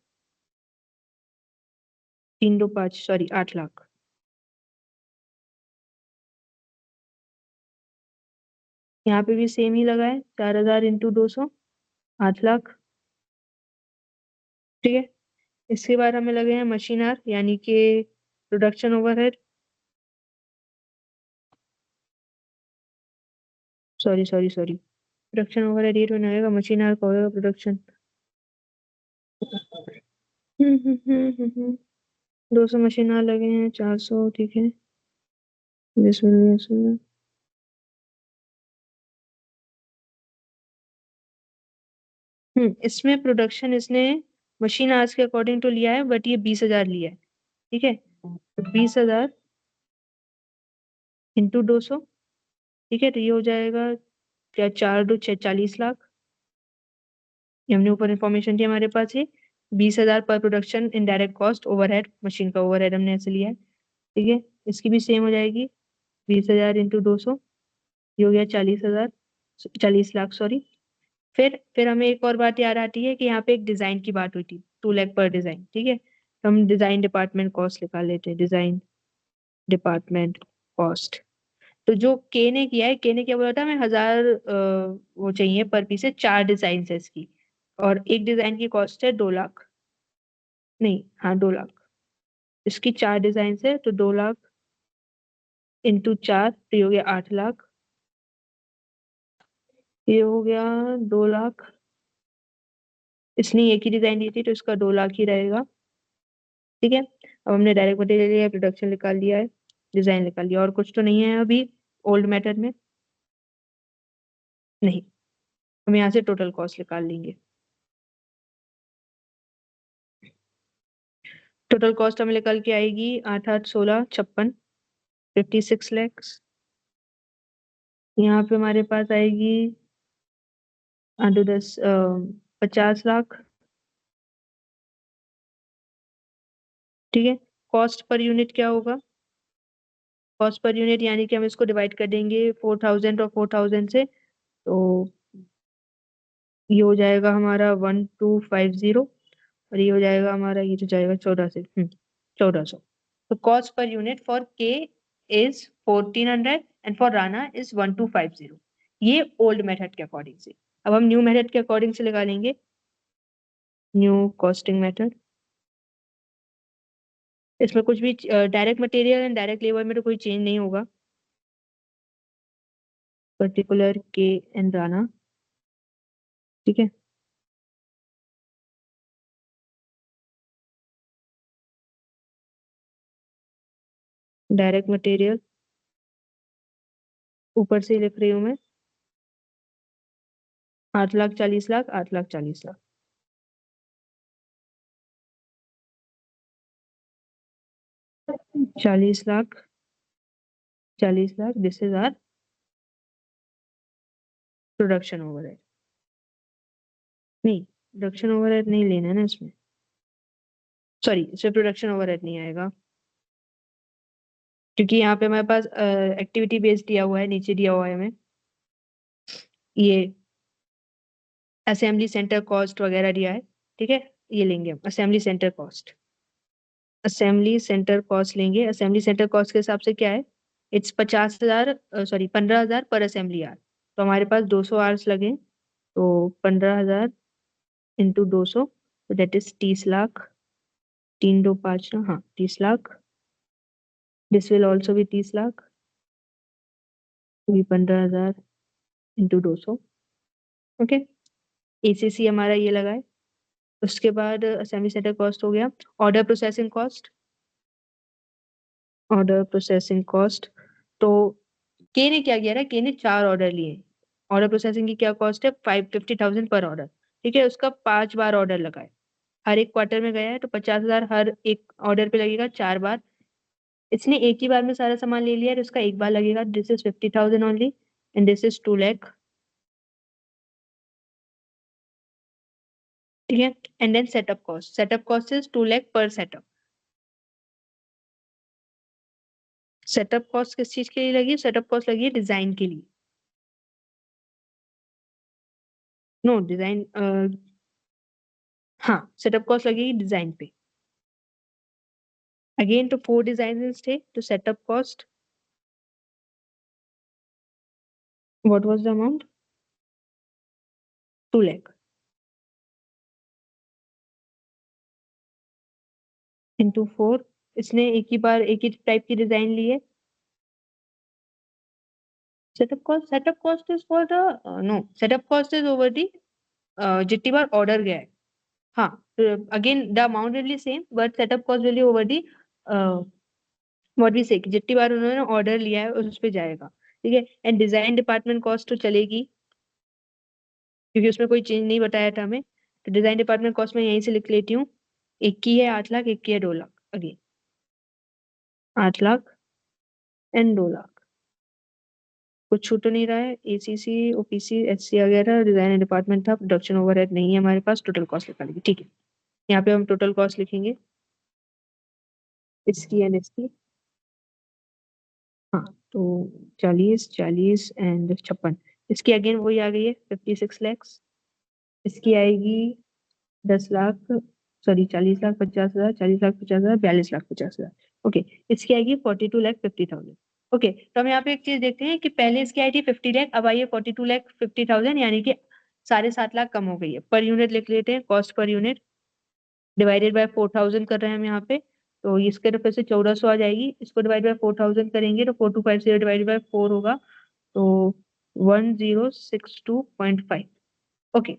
3 2 5, sorry 8 lakh. यहाँ पे भी सेम ही लगा है, 4000 इंटू 200, 8 लाख, ठीक है। इसके बाद हमें लगे हैं मशीन आवर यानी कि production overhead, sorry sorry sorry, production overhead ये तो नहीं आएगा, मशीन आवर का होगा प्रोडक्शन। 200 मशीन आवर लगे हैं, 400, ठीक है। इसमें इसमें प्रोडक्शन इसने मशीन आवर्स के अकॉर्डिंग तो लिया है, बट ये 20,000 लिया है, ठीक है। तो 20,000 इंटू 200, ठीक है, तो ये हो जाएगा क्या, 4 2 6, 40 लाख। ये हमने ऊपर इन्फॉर्मेशन दी हमारे पास है, 20,000 पर production indirect cost overhead, machine का ओवरहेड हमने ऐसे लिया है, ठीक है। इसकी भी सेम हो जाएगी, 20,000 इंटू 200, ये हो गया 40,000, 40 लाख, सॉरी। फिर हमें एक और बात याद आती है कि यहाँ पे एक डिजाइन की बात हुई थी, 2 लाख पर डिजाइन, ठीक है। तो हम डिजाइन डिपार्टमेंट कॉस्ट निकाल लेते हैं, डिजाइन डिपार्टमेंट कॉस्ट। तो जो के ने किया है, के ने क्या बोला था, हमें 1000 वो चाहिए पर पीस है, 4 डिजाइन है इसकी, और एक डिजाइन की कॉस्ट है 2 लाख, नहीं हाँ 2 लाख, इसकी 4 डिजाइन है तो 2 लाख इंटू 4, तो ये हो गया 8 लाख, ये हो गया 2 लाख। इसने एक ही डिजाइन दी थी तो इसका 2 लाख ही रहेगा, ठीक है। अब हमने डायरेक्ट मटेरियल लिया है, प्रोडक्शन निकाल लिया है, डिजाइन निकाल लिया, और कुछ तो नहीं है अभी ओल्ड मेथड में, नहीं। हम यहाँ से टोटल कॉस्ट निकाल लेंगे। टोटल कॉस्ट हमें निकल के आएगी 8 8 16 56, 56 लैक्स। यहाँ पे हमारे पास आएगी 8 2 10 50 लाख, ठीक है। कॉस्ट पर यूनिट क्या होगा, कॉस्ट पर यूनिट यानी कि हम इसको डिवाइड कर देंगे 4000 और 4000 से, तो ये हो जाएगा हमारा 1250, और ये हो जाएगा हमारा, ये तो जाएगा 14 से, 1400। तो कॉस्ट पर यूनिट फॉर के is 1400 and for Rana is 1250, ये ओल्ड मेथड के अकॉर्डिंग से। अब हम न्यू मेथड के अकॉर्डिंग से लगा लेंगे, न्यू कॉस्टिंग मेथड। इसमें कुछ भी direct material and direct labour में तो कोई चेंज नहीं होगा, पर्टिकुलर के एंड राना, ठीक है। डायरेक्ट मटेरियल ऊपर से लिख रही हूँ मैं, 8 lakh 40 lakh, 8 lakh 40 lakh, 40 lakh 40 lakh, this is our production overhead. नहीं, प्रोडक्शन ओवरहेड नहीं लेना है ना इसमें, सॉरी, इसमें प्रोडक्शन ओवरहेड नहीं आएगा, क्योंकि यहाँ पे हमारे पास एक्टिविटी बेस्ड दिया हुआ है, नीचे दिया हुआ है हमें ये असेंबली सेंटर कॉस्ट वगैरह दिया है, ठीक है। ये लेंगे हम assembly centre cost, assembly centre cost लेंगे। असेंबली सेंटर कॉस्ट के हिसाब से क्या है, इट्स 50,000, सॉरी 15,000 पर असेंबली आर, तो हमारे पास 200 आवर्स लगे, तो 15,000 इंटू 200, तो डेट इज 30 लाख, 3 2 5 ना, हाँ 30 लाख, दिस विल ऑल्सो भी 30 लाख, भी 15,000 इंटू 200, ओके, एसीसी हमारा ये लगा है। उसके बाद सेमी सेटल कॉस्ट हो गया। Order processing cost, order processing cost, तो के ने क्या किया है, के ने 4 ऑर्डर लिए। ऑर्डर प्रोसेसिंग की क्या कॉस्ट है, 50,000 पर ऑर्डर। ठीक है, उसका 5 बार ऑर्डर लगा है, हर एक क्वार्टर में गया है, तो 50,000 हर एक ऑर्डर पे लगेगा 4 बार। इसने एक ही बार में सारा सामान ले लिया है, तो उसका एक बार लगेगा, this is 50,000 only, and this is 2 lakh. ठीक है, and then setup cost is 2 lakh per setup. Setup cost किस चीज के लिए लगी है, सेटअप कॉस्ट लगी है डिजाइन के लिए। नो डिजाइन, हाँ सेटअप कॉस्ट लगेगी डिजाइन पे। अगेन तो 4 डिजाइन थे, तो setup cost, what was the amount, 2 lakh into 4। इसने एक ही बार एक ही टाइप की डिजाइन ली है। Setup cost is for the, no setup cost is over the जितनी बार ऑर्डर गया है। हाँ, again the amount will be same, but setup cost will be over the what we say, जितनी बार उन्होंने ऑर्डर लिया है उस पे जाएगा। ठीक है, एंड डिजाइन डिपार्टमेंट कॉस्ट तो चलेगी, क्योंकि उसमें कोई चेंज नहीं बताया था हमें, तो डिजाइन डिपार्टमेंट कॉस्ट में यहीं से लिख लेती हूँ। एक की है 8 लाख, एक की है 2 लाख। अगेन 8 लाख एंड 2 लाख, कुछ छूट तो नहीं रहा है। एसीसी, ओपीसी, एचसी वगैरह, डिजाइन डिपार्टमेंट था, प्रोडक्शन ओवरहेड नहीं है हमारे पास, टोटल कॉस्ट निकालेंगे। ठीक है, यहाँ पे हम टोटल कॉस्ट लिखेंगे, इसकी एंड इसकी। हाँ, तो 40, 40 एंड 56, इसकी अगेन वही आ गई है 56 लैक्स। इसकी आएगी 10 लाख, सॉरी 40,50,000, 40,50,000, 42,50,000। ओके, इसकी आएगी 42,50,000। ओके, तो हम यहाँ पे एक चीज देखते हैं कि पहले इसकी आई थी 50 लाख, अब आई है 42,50,000, यानी कि 7.5 लाख कम हो गई है। पर यूनिट लिख लेते हैं, cost per unit divided by 4,000 कर रहे हैं हम यहाँ पे, तो इसके तो फिर से 1,400 आ जाएगी। इसको डिवाइड बाय 4,000 करेंगे तो 4250 डिवाइडेड बाय 4 होगा, तो 1062.5। ओके,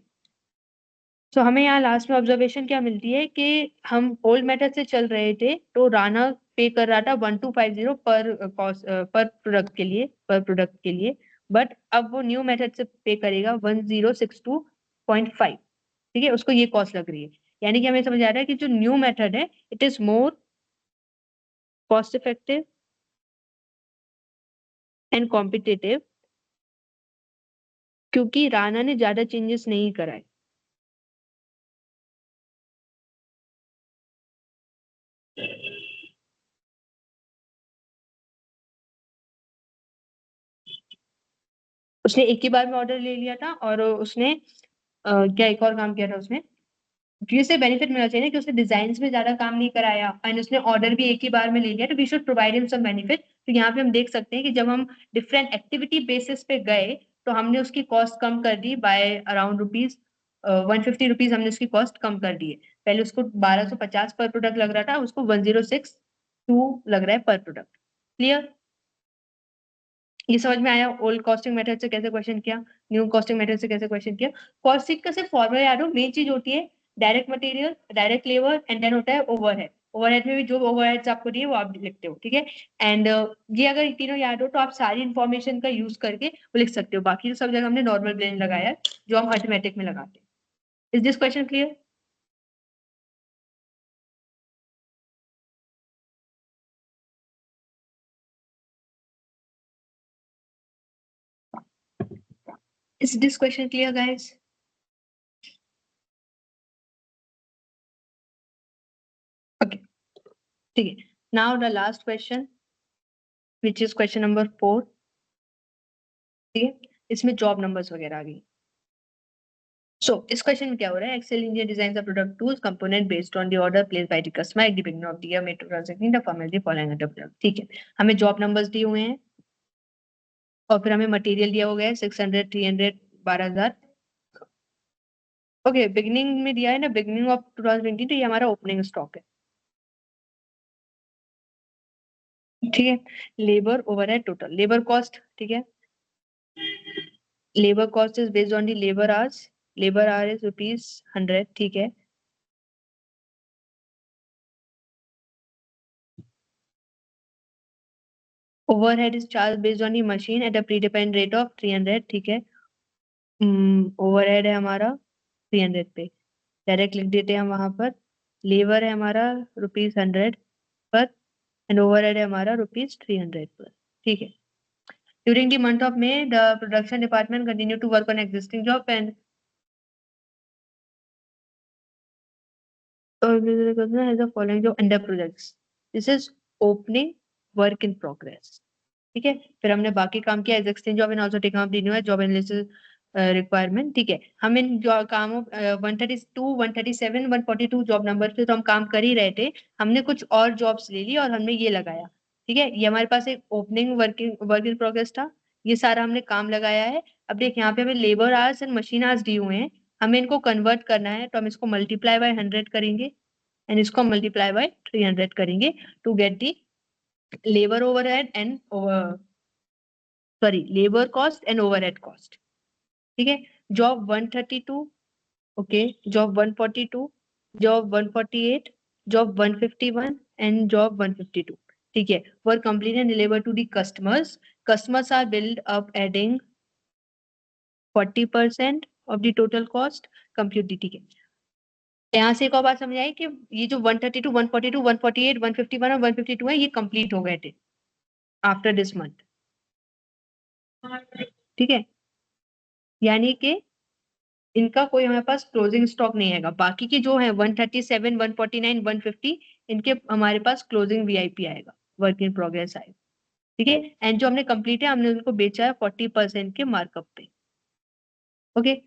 तो हमें यहाँ लास्ट में ऑब्जर्वेशन क्या मिलती है कि हम ओल्ड मेथड से चल रहे थे, तो राना पे कर रहा था 1250 पर कॉस्ट, पर प्रोडक्ट के लिए, बट अब वो न्यू मेथड से पे करेगा 1062.5। ठीक है, उसको ये कॉस्ट लग रही है। यानी कि हमें समझ आ रहा है कि जो न्यू मेथड है it is more cost effective and competitive, क्योंकि राना ने ज्यादा चेंजेस नहीं कराए। उसने एक ही बार में ऑर्डर ले लिया था, और उसने क्या एक और काम किया था उसने, क्योंकि उसे बेनिफिट मिलना चाहिए ना कि उसने डिजाइन में ज्यादा काम नहीं कराया, एंड उसने ऑर्डर भी एक ही बार में ले लिया, तो we should provide him some benefit. तो यहाँ पे हम देख सकते हैं कि जब हम डिफरेंट एक्टिविटी बेसिस पे गए, तो हमने उसकी कॉस्ट कम कर दी बाय अराउंड रुपीज 150 रुपीज, हमने उसकी कॉस्ट कम कर दी है। पहले उसको 1250 पर प्रोडक्ट लग रहा था, उसको 1062 लग रहा है पर प्रोडक्ट। क्लियर, ये समझ में आया ओल्ड कॉस्टिंग मेथड से कैसे क्वेश्चन किया, न्यू कॉस्टिंग मेथड से कैसे क्वेश्चन किया। कॉस्टिंग का सिर्फ फॉर्मूला याद हो, मेन चीज होती है direct material, direct labour, and then होता है ओवरहेड। ओवरहेड में भी जो ओवरहेड्स आपको दिए वो आप लिखते हो। ठीक है, एंड ये अगर तीनों याद हो तो आप सारी इंफॉर्मेशन का यूज करके वो लिख सकते हो। बाकी तो सब जगह हमने नॉर्मल ब्रेन लगाया है, जो हम अर्थमेटिक में लगाते हैं। Is this question clear? Is this question clear guys? Okay, ठीक है, now the last question which is question number 4। ठीक है, इसमें जॉब नंबर्स वगैरह आ गई। सो इस क्वेश्चन में क्या हो रहा है, Excel India design the product tools component based on the order placed by the customer at the beginning of the year made to transfer the formality following the product. ठीक है, हमें जॉब नंबर्स दिए हुए हैं, और फिर हमें material दिया हुआ है 600, 300, 12,000। ओके, बिगिनिंग में दिया है ना, बिगिनिंग ऑफ 2020, तो ये हमारा ओपनिंग स्टॉक है। ठीक है, labour overhead total labour cost, ठीक है, labour cost is based on the labour hours, labour our is ₹100, ठीक है। Overhead is charge based on the machine at a predefined rate of 300, ठीक है। ओवरहेड है हमारा 300 पे, डायरेक्ट लिख देते हैं हम वहां पर। लेबर है हमारा ₹100 पर, एंड ओवरहेड है हमारा ₹300 पर, ठीक है। During the month of May, the production department continued to work on existing job and has the following job under projects. This is opening work in progress. ठीक है, फिर हमने बाकी काम किया as exchange job and also taken up the new job analysis requirement, ठीक है। हम इन कामों 132, 137, 142 जॉब नंबर पे तो हम काम कर ही रहे थे। हमने कुछ और जॉब्स ले ली और हमने ये लगाया, ठीक है। ये हमारे पास एक ओपनिंग वर्क इन प्रोग्रेस था, ये सारा हमने काम लगाया है। अब देख यहाँ पे हमें labour hours and machine hours दिए हुए हैं, हमें इनको कन्वर्ट करना है, तो हम इसको मल्टीप्लाई बाय 100 करेंगे एंड इसको मल्टीप्लाई बाय 300 करेंगे to get the labour overhead and labour cost and overhead cost, ठीक है। Job 132, okay, job 142, job 148, job 151 and job 152, ठीक है। Were complete and deliver to the customers, customers are build up adding 40% of the total cost, compute the, ठीक है। यहाँ से एक और बात समझ आई कि ये जो 132, 142, 148, 151 और 152 है, ये कंप्लीट हो गए थे आफ्टर दिस मंथ, ठीक है। यानी कि इनका कोई हमारे पास क्लोजिंग स्टॉक नहीं आएगा। बाकी की जो है 137, 149, 150, इनके हमारे पास क्लोजिंग वीआईपी आएगा, वर्क इन प्रोग्रेस आएगा, ठीक है। एंड जो हमने कंप्लीट है, हमने उनको बेचा है 40% के मार्कअप पे, okay.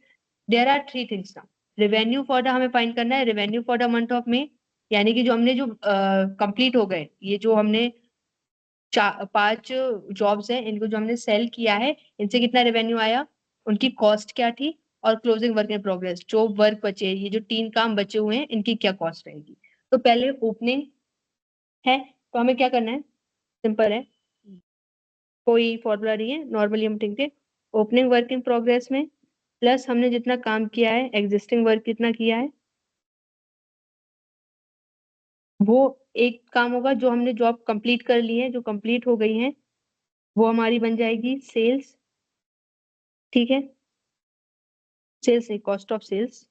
There are three things now. Revenue for the हमें फाइंड करना है, revenue for the month of में, यानी कि जो हमने जो कंप्लीट हो गए, ये जो हमने 5 जॉब्स हैं, इनको जो हमने सेल किया है, इनसे कितना रेवेन्यू आया, उनकी कॉस्ट क्या थी, और क्लोजिंग वर्क इन प्रोग्रेस जो वर्क बचे, ये जो 3 काम बचे हुए हैं, इनकी क्या कॉस्ट रहेगी। तो पहले ओपनिंग है, तो हमें क्या करना है, सिंपल है, कोई फॉर्मूला नहीं है, नॉर्मली हम लिखते ओपनिंग वर्क इन प्रोग्रेस में प्लस हमने जितना काम किया है, एग्जिस्टिंग वर्क कितना किया है, वो एक काम होगा जो हमने जॉब कंप्लीट कर ली है, जो कंप्लीट हो गई है, वो हमारी बन जाएगी सेल्स, ठीक है। सेल्स नहीं, cost of sales,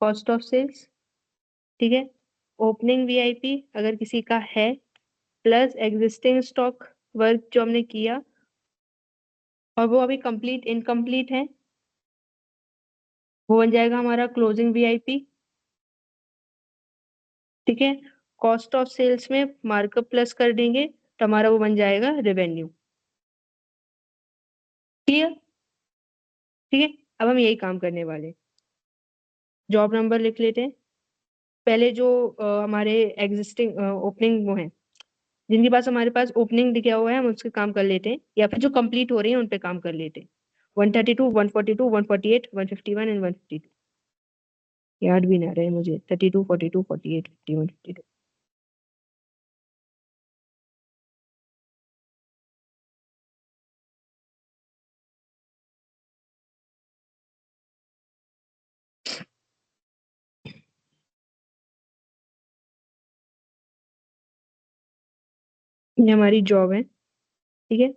cost of sales, ठीक है। ओपनिंग वीआईपी अगर किसी का है, प्लस एग्जिस्टिंग स्टॉक वर्क जो हमने किया और वो अभी कंप्लीट इनकम्प्लीट है, वो बन जाएगा हमारा क्लोजिंग वीआईपी, ठीक है। कॉस्ट ऑफ सेल्स में मार्कअप प्लस कर देंगे तो हमारा वो बन जाएगा रेवेन्यू, क्लियर, ठीक है। अब हम यही काम करने वाले, जॉब नंबर लिख लेते हैं। पहले जो हमारे एग्जिस्टिंग ओपनिंग वो है, जिनके पास हमारे पास ओपनिंग दिखा हुआ है, हम उसके काम कर लेते हैं, या फिर जो कंप्लीट हो रही है उन पे काम कर लेते हैं। 132, 142, 148, 151 एंड 152, याद भी ना रहे मुझे, 32, 42, 48, 51, 52। ये हमारी जॉब है, ठीक है।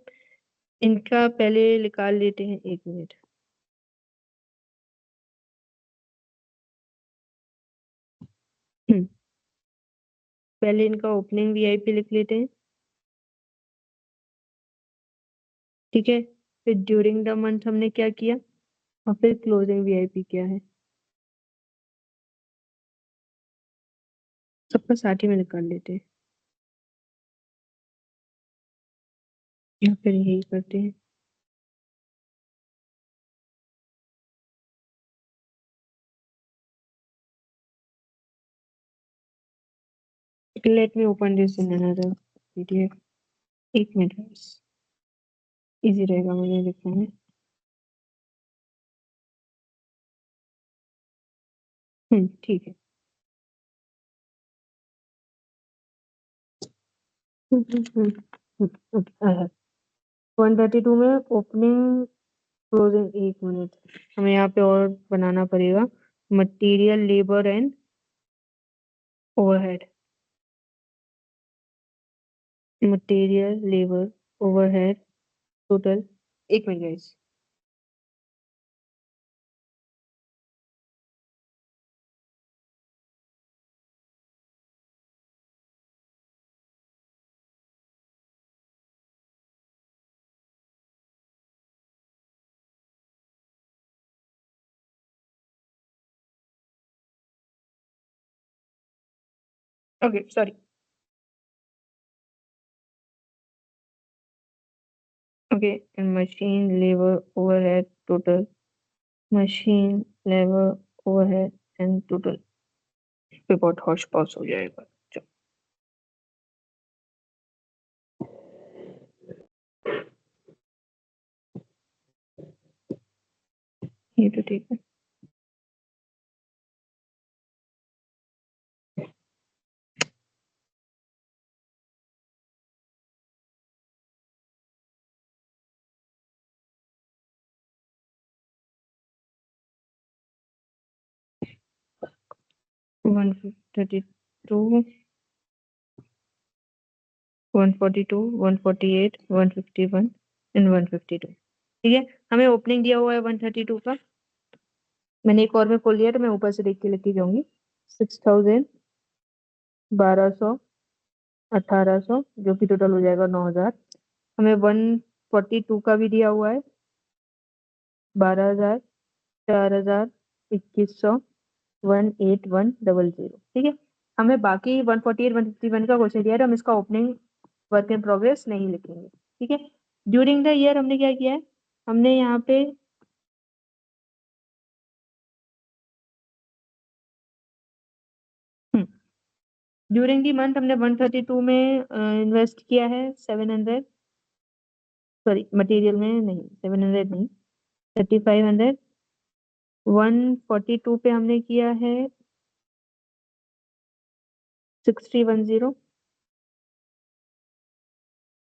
इनका पहले निकाल लेते हैं, 1 मिनट। पहले इनका ओपनिंग वीआईपी लिख लेते हैं, ठीक है। फिर ड्यूरिंग द मंथ हमने क्या किया, और फिर क्लोजिंग वीआईपी क्या है, सबका साथ ही में निकाल लेते हैं, या फिर यही करते हैं। Let me open this in another PDF, 1 minute बस, इजी रहेगा मुझे लिखने में। ठीक है। 132 में ओपनिंग क्लोजिंग 1 मिनट, हमें यहाँ पे और बनाना पड़ेगा material labour and overhead. Material labour overhead total, 1 minute guys. Okay, sorry. Okay, and machine labor overhead total. Machine labor overhead and total. पे बहुत हौश पौश हो जाएगा। चलो, ये तो ठीक है। 132, 142, 148, 151 एंड 152। ठीक है, हमें ओपनिंग दिया हुआ है 132 का। मैंने एक और में खोल लिया तो मैं ऊपर से देख के लेके जाऊंगी। 6000, 1200, 1800, जो कि टोटल हो जाएगा 9000। हमें 142 का भी दिया हुआ है 12,000, 4,000, 2100, 18100। ठीक है, हमें बाकी 148, 151 का क्वेश्चन दिया है तो हम इसका ओपनिंग वर्क इन प्रोग्रेस नहीं लिखेंगे। ठीक है, ड्यूरिंग द ईयर हमने क्या किया है, हमने यहाँ पे ड्यूरिंग दी मंथ हमने 132 में इन्वेस्ट किया है 700, सॉरी मटेरियल में नहीं, 700 नहीं, 3500। 142 पे हमने किया है 6010।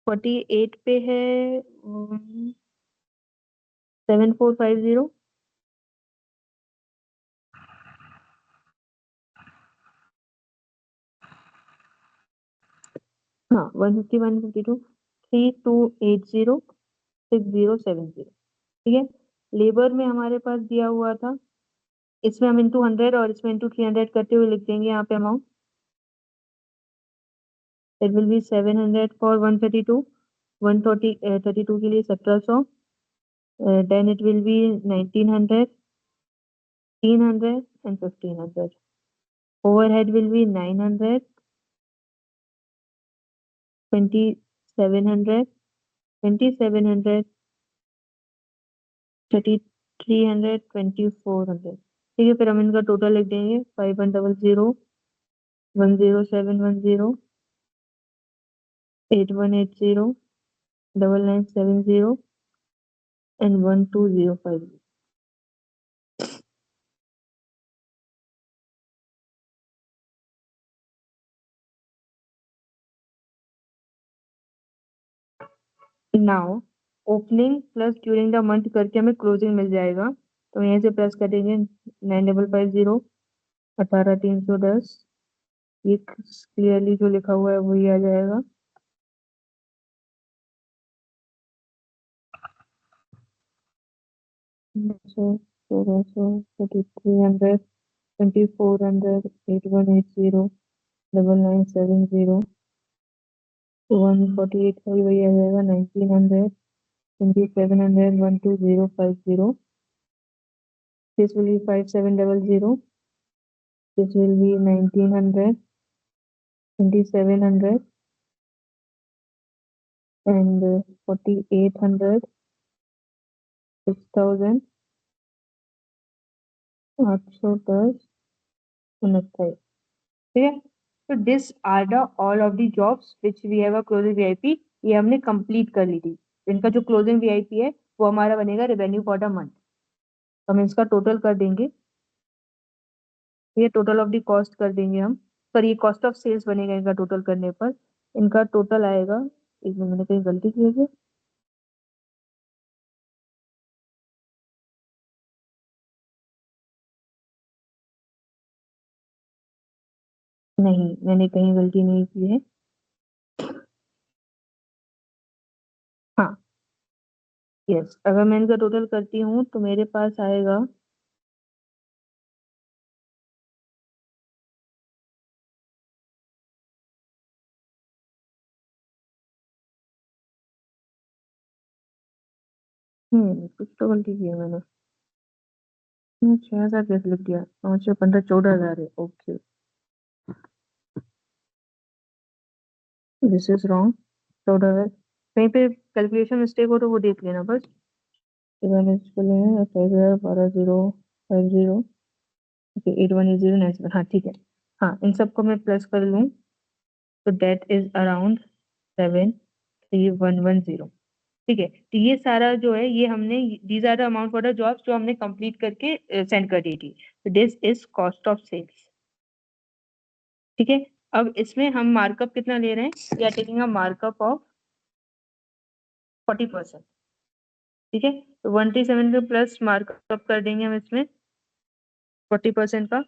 48 पे है 7450। हाँ, 150, 152, 3280, 6070। ठीक है, लेबर में हमारे पास दिया हुआ था, इसमें हम इंटू 100 और इसमें इंटू 300 करते हुए लिख देंगे यहाँ पे amount. It will be 700 for 132, 132 के लिए 1700, then it will be 1900, 300 and 1500. Overhead will be 900, 2700, 2700, 3300, 2400। ठीक है, फिर हम इनका टोटल लिख देंगे 5100, 10710, 8180, 9970 and 12050। Now opening plus during the month करके हमें क्लोजिंग मिल जाएगा, तो यहीं से प्लस करेंगे 9550, 18310। ये क्लियरली जो लिखा हुआ है वही आ जाएगा। 1600, 3300, 2400, 8180, 9970, 148 का भी वही आ जाएगा 1900, 2700, 12050। This will be 5700, this will be 1900, 2700 and 4800, 6000, 810, 69। ठीक है, तो this are the all of the jobs which we have a closing VIP. ये हमने कंप्लीट कर ली थी। इनका जो क्लोजिंग वीआईपी है वो हमारा बनेगा रेवेन्यू फॉर द मंथ। हम इसका टोटल कर देंगे, ये टोटल ऑफ द कॉस्ट कर देंगे हम, पर ये कॉस्ट ऑफ सेल्स बनेगा इनका टोटल करने पर। इनका टोटल आएगा, एक मिनट मैंने कहीं गलती की है क्या? नहीं, मैंने कहीं गलती नहीं की है। हाँ, यस, अगर मैं इनका टोटल करती हूँ तो मेरे पास आएगा कुछ तो गलती की है मैंने। 6,000 कैसे लिख दिया? 5 6 15 14,000 है। Okay, this is wrong. 14,000 कहीं पे कैलकुलेशन मिस्टेक हो तो वो देख लेना बस। 12,050 ओके, 818097। हाँ ठीक है। हाँ, इन सबको मैं प्लस कर लूँ तो डेट इज अराउंड 73110। ठीक है, तो ये सारा जो है ये हमने, these are the amount for the jobs जो हमने कंप्लीट करके सेंड कर दी थी। तो this is cost of sales. ठीक है, अब इसमें हम मार्कअप कितना ले रहे हैं? We are taking a markup of 40%। ठीक है, तो 137 के प्लस मार्कअप कर देंगे हम इसमें 40% का।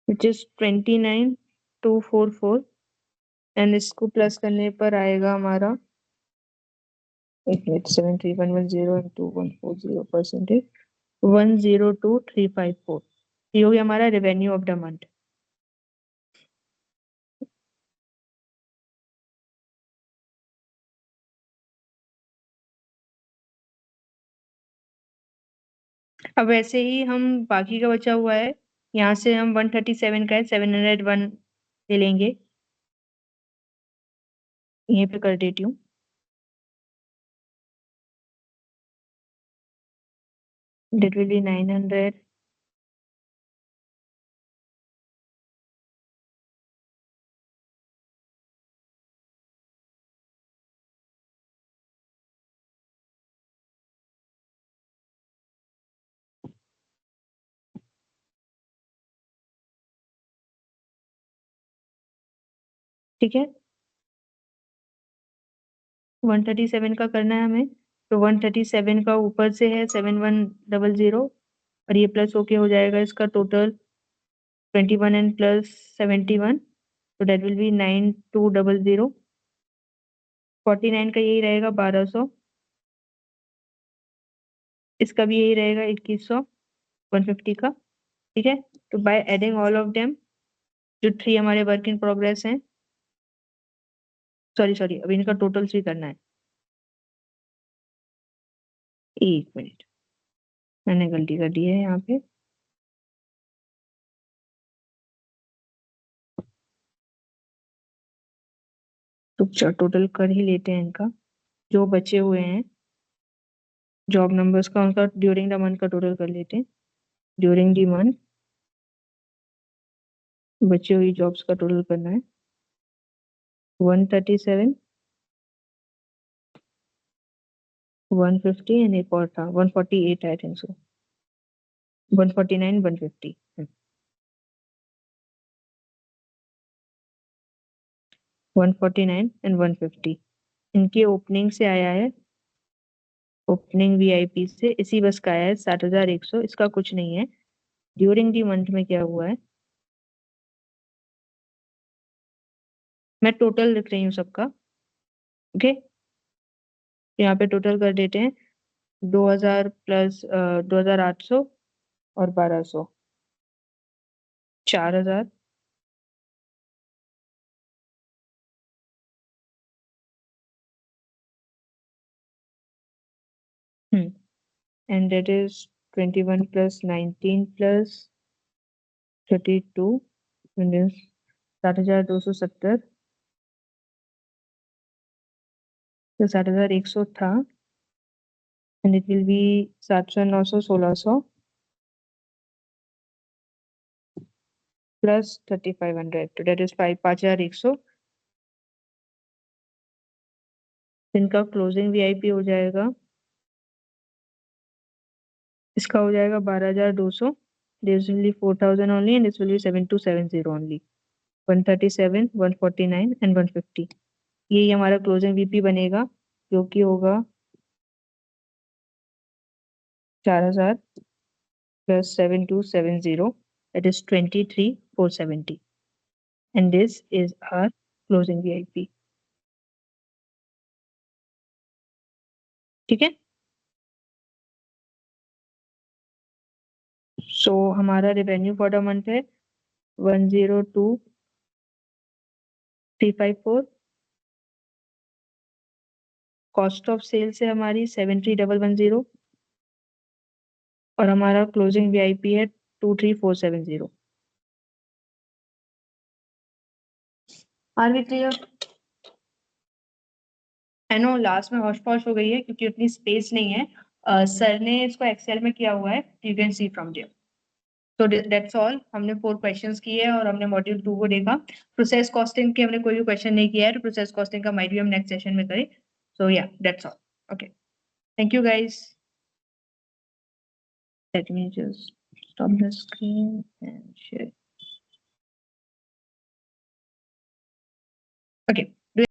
Which is 29,244। एंड इसको प्लस करने पर आएगा हमारा 73110 एंड 2140%, 102,354। ये हो गया हमारा रेवेन्यू ऑफ द मंथ। अब वैसे ही हम बाकी का बचा हुआ है, यहाँ से हम 137 का है 701 ले लेंगे। यहीं पे कर देती हूँ। Date will be 900। ठीक है, 137 का करना है हमें। तो 137 का ऊपर से है 7100, और ये प्लस होके हो जाएगा इसका टोटल 21 एंड प्लस 71। तो डेट विल बी 9200। 49 का यही रहेगा 1200। इसका भी यही रहेगा 2100, 150 का। ठीक है, तो by adding all of them, जो थ्री हमारे वर्क इन प्रोग्रेस हैं, सॉरी सॉरी, अभी इनका टोटल थ्री करना है। एक मिनट, मैंने गलती कर दी है यहाँ पे। तो टोटल कर ही लेते हैं इनका, जो बचे हुए हैं जॉब नंबर्स का, उनका ड्यूरिंग द मंथ का टोटल कर लेते हैं। ड्यूरिंग द मंथ बची हुई जॉब्स का टोटल करना है। 137, 150 एंड एक और था 148, आई थिंक सो। 149, 150। 149 एंड 150 इनकी ओपनिंग से आया है। ओपनिंग वीआईपी से इसी बस का आया है 60,100। इसका कुछ नहीं है। ड्यूरिंग दी मंथ में क्या हुआ है, मैं टोटल लिख रही हूँ सबका। ओके, यहाँ पे टोटल कर देते हैं। 2,000 प्लस 2,800 और 1,200, 4,000। And that is 21 plus 19 plus 32, 60,270। तो 60,100 था, and it will be 700 900 1600 plus 3,500। तो दैट इज 5,100। इनका क्लोजिंग वीआईपी हो जाएगा, इसका हो जाएगा 12,200। This will be 4,000 only, and this will be 7,270 only. 137, 149 and 150। यही हमारा क्लोजिंग वीपी बनेगा, जो कि होगा 4000 plus 7270, that is 23,470, and this is our closing VIP. ठीक है, सो हमारा रेवेन्यू फॉर द मंथ है 102,354, कॉस्ट ऑफ सेल्स है हमारी 73,110, और हमारा क्लोजिंग वीआईपी है 23,470। Are we clear? I know last में हॉश पॉश हो गई है क्योंकि उतनी स्पेस नहीं है। सर ने इसको एक्सेल में किया हुआ है, you can see from there. So that's all. हमने 4 क्वेश्चंस किए हैं और हमने मॉड्यूल 2 को देखा। प्रोसेस कॉस्टिंग के हमने कोई भी क्वेश्चन नहीं किया है, तो प्रोसेस कॉस्टिंग का माइट भी हम नेक्स्ट सेशन में करें। सो या that's all. Okay, thank you guys. Let me just stop the screen and share.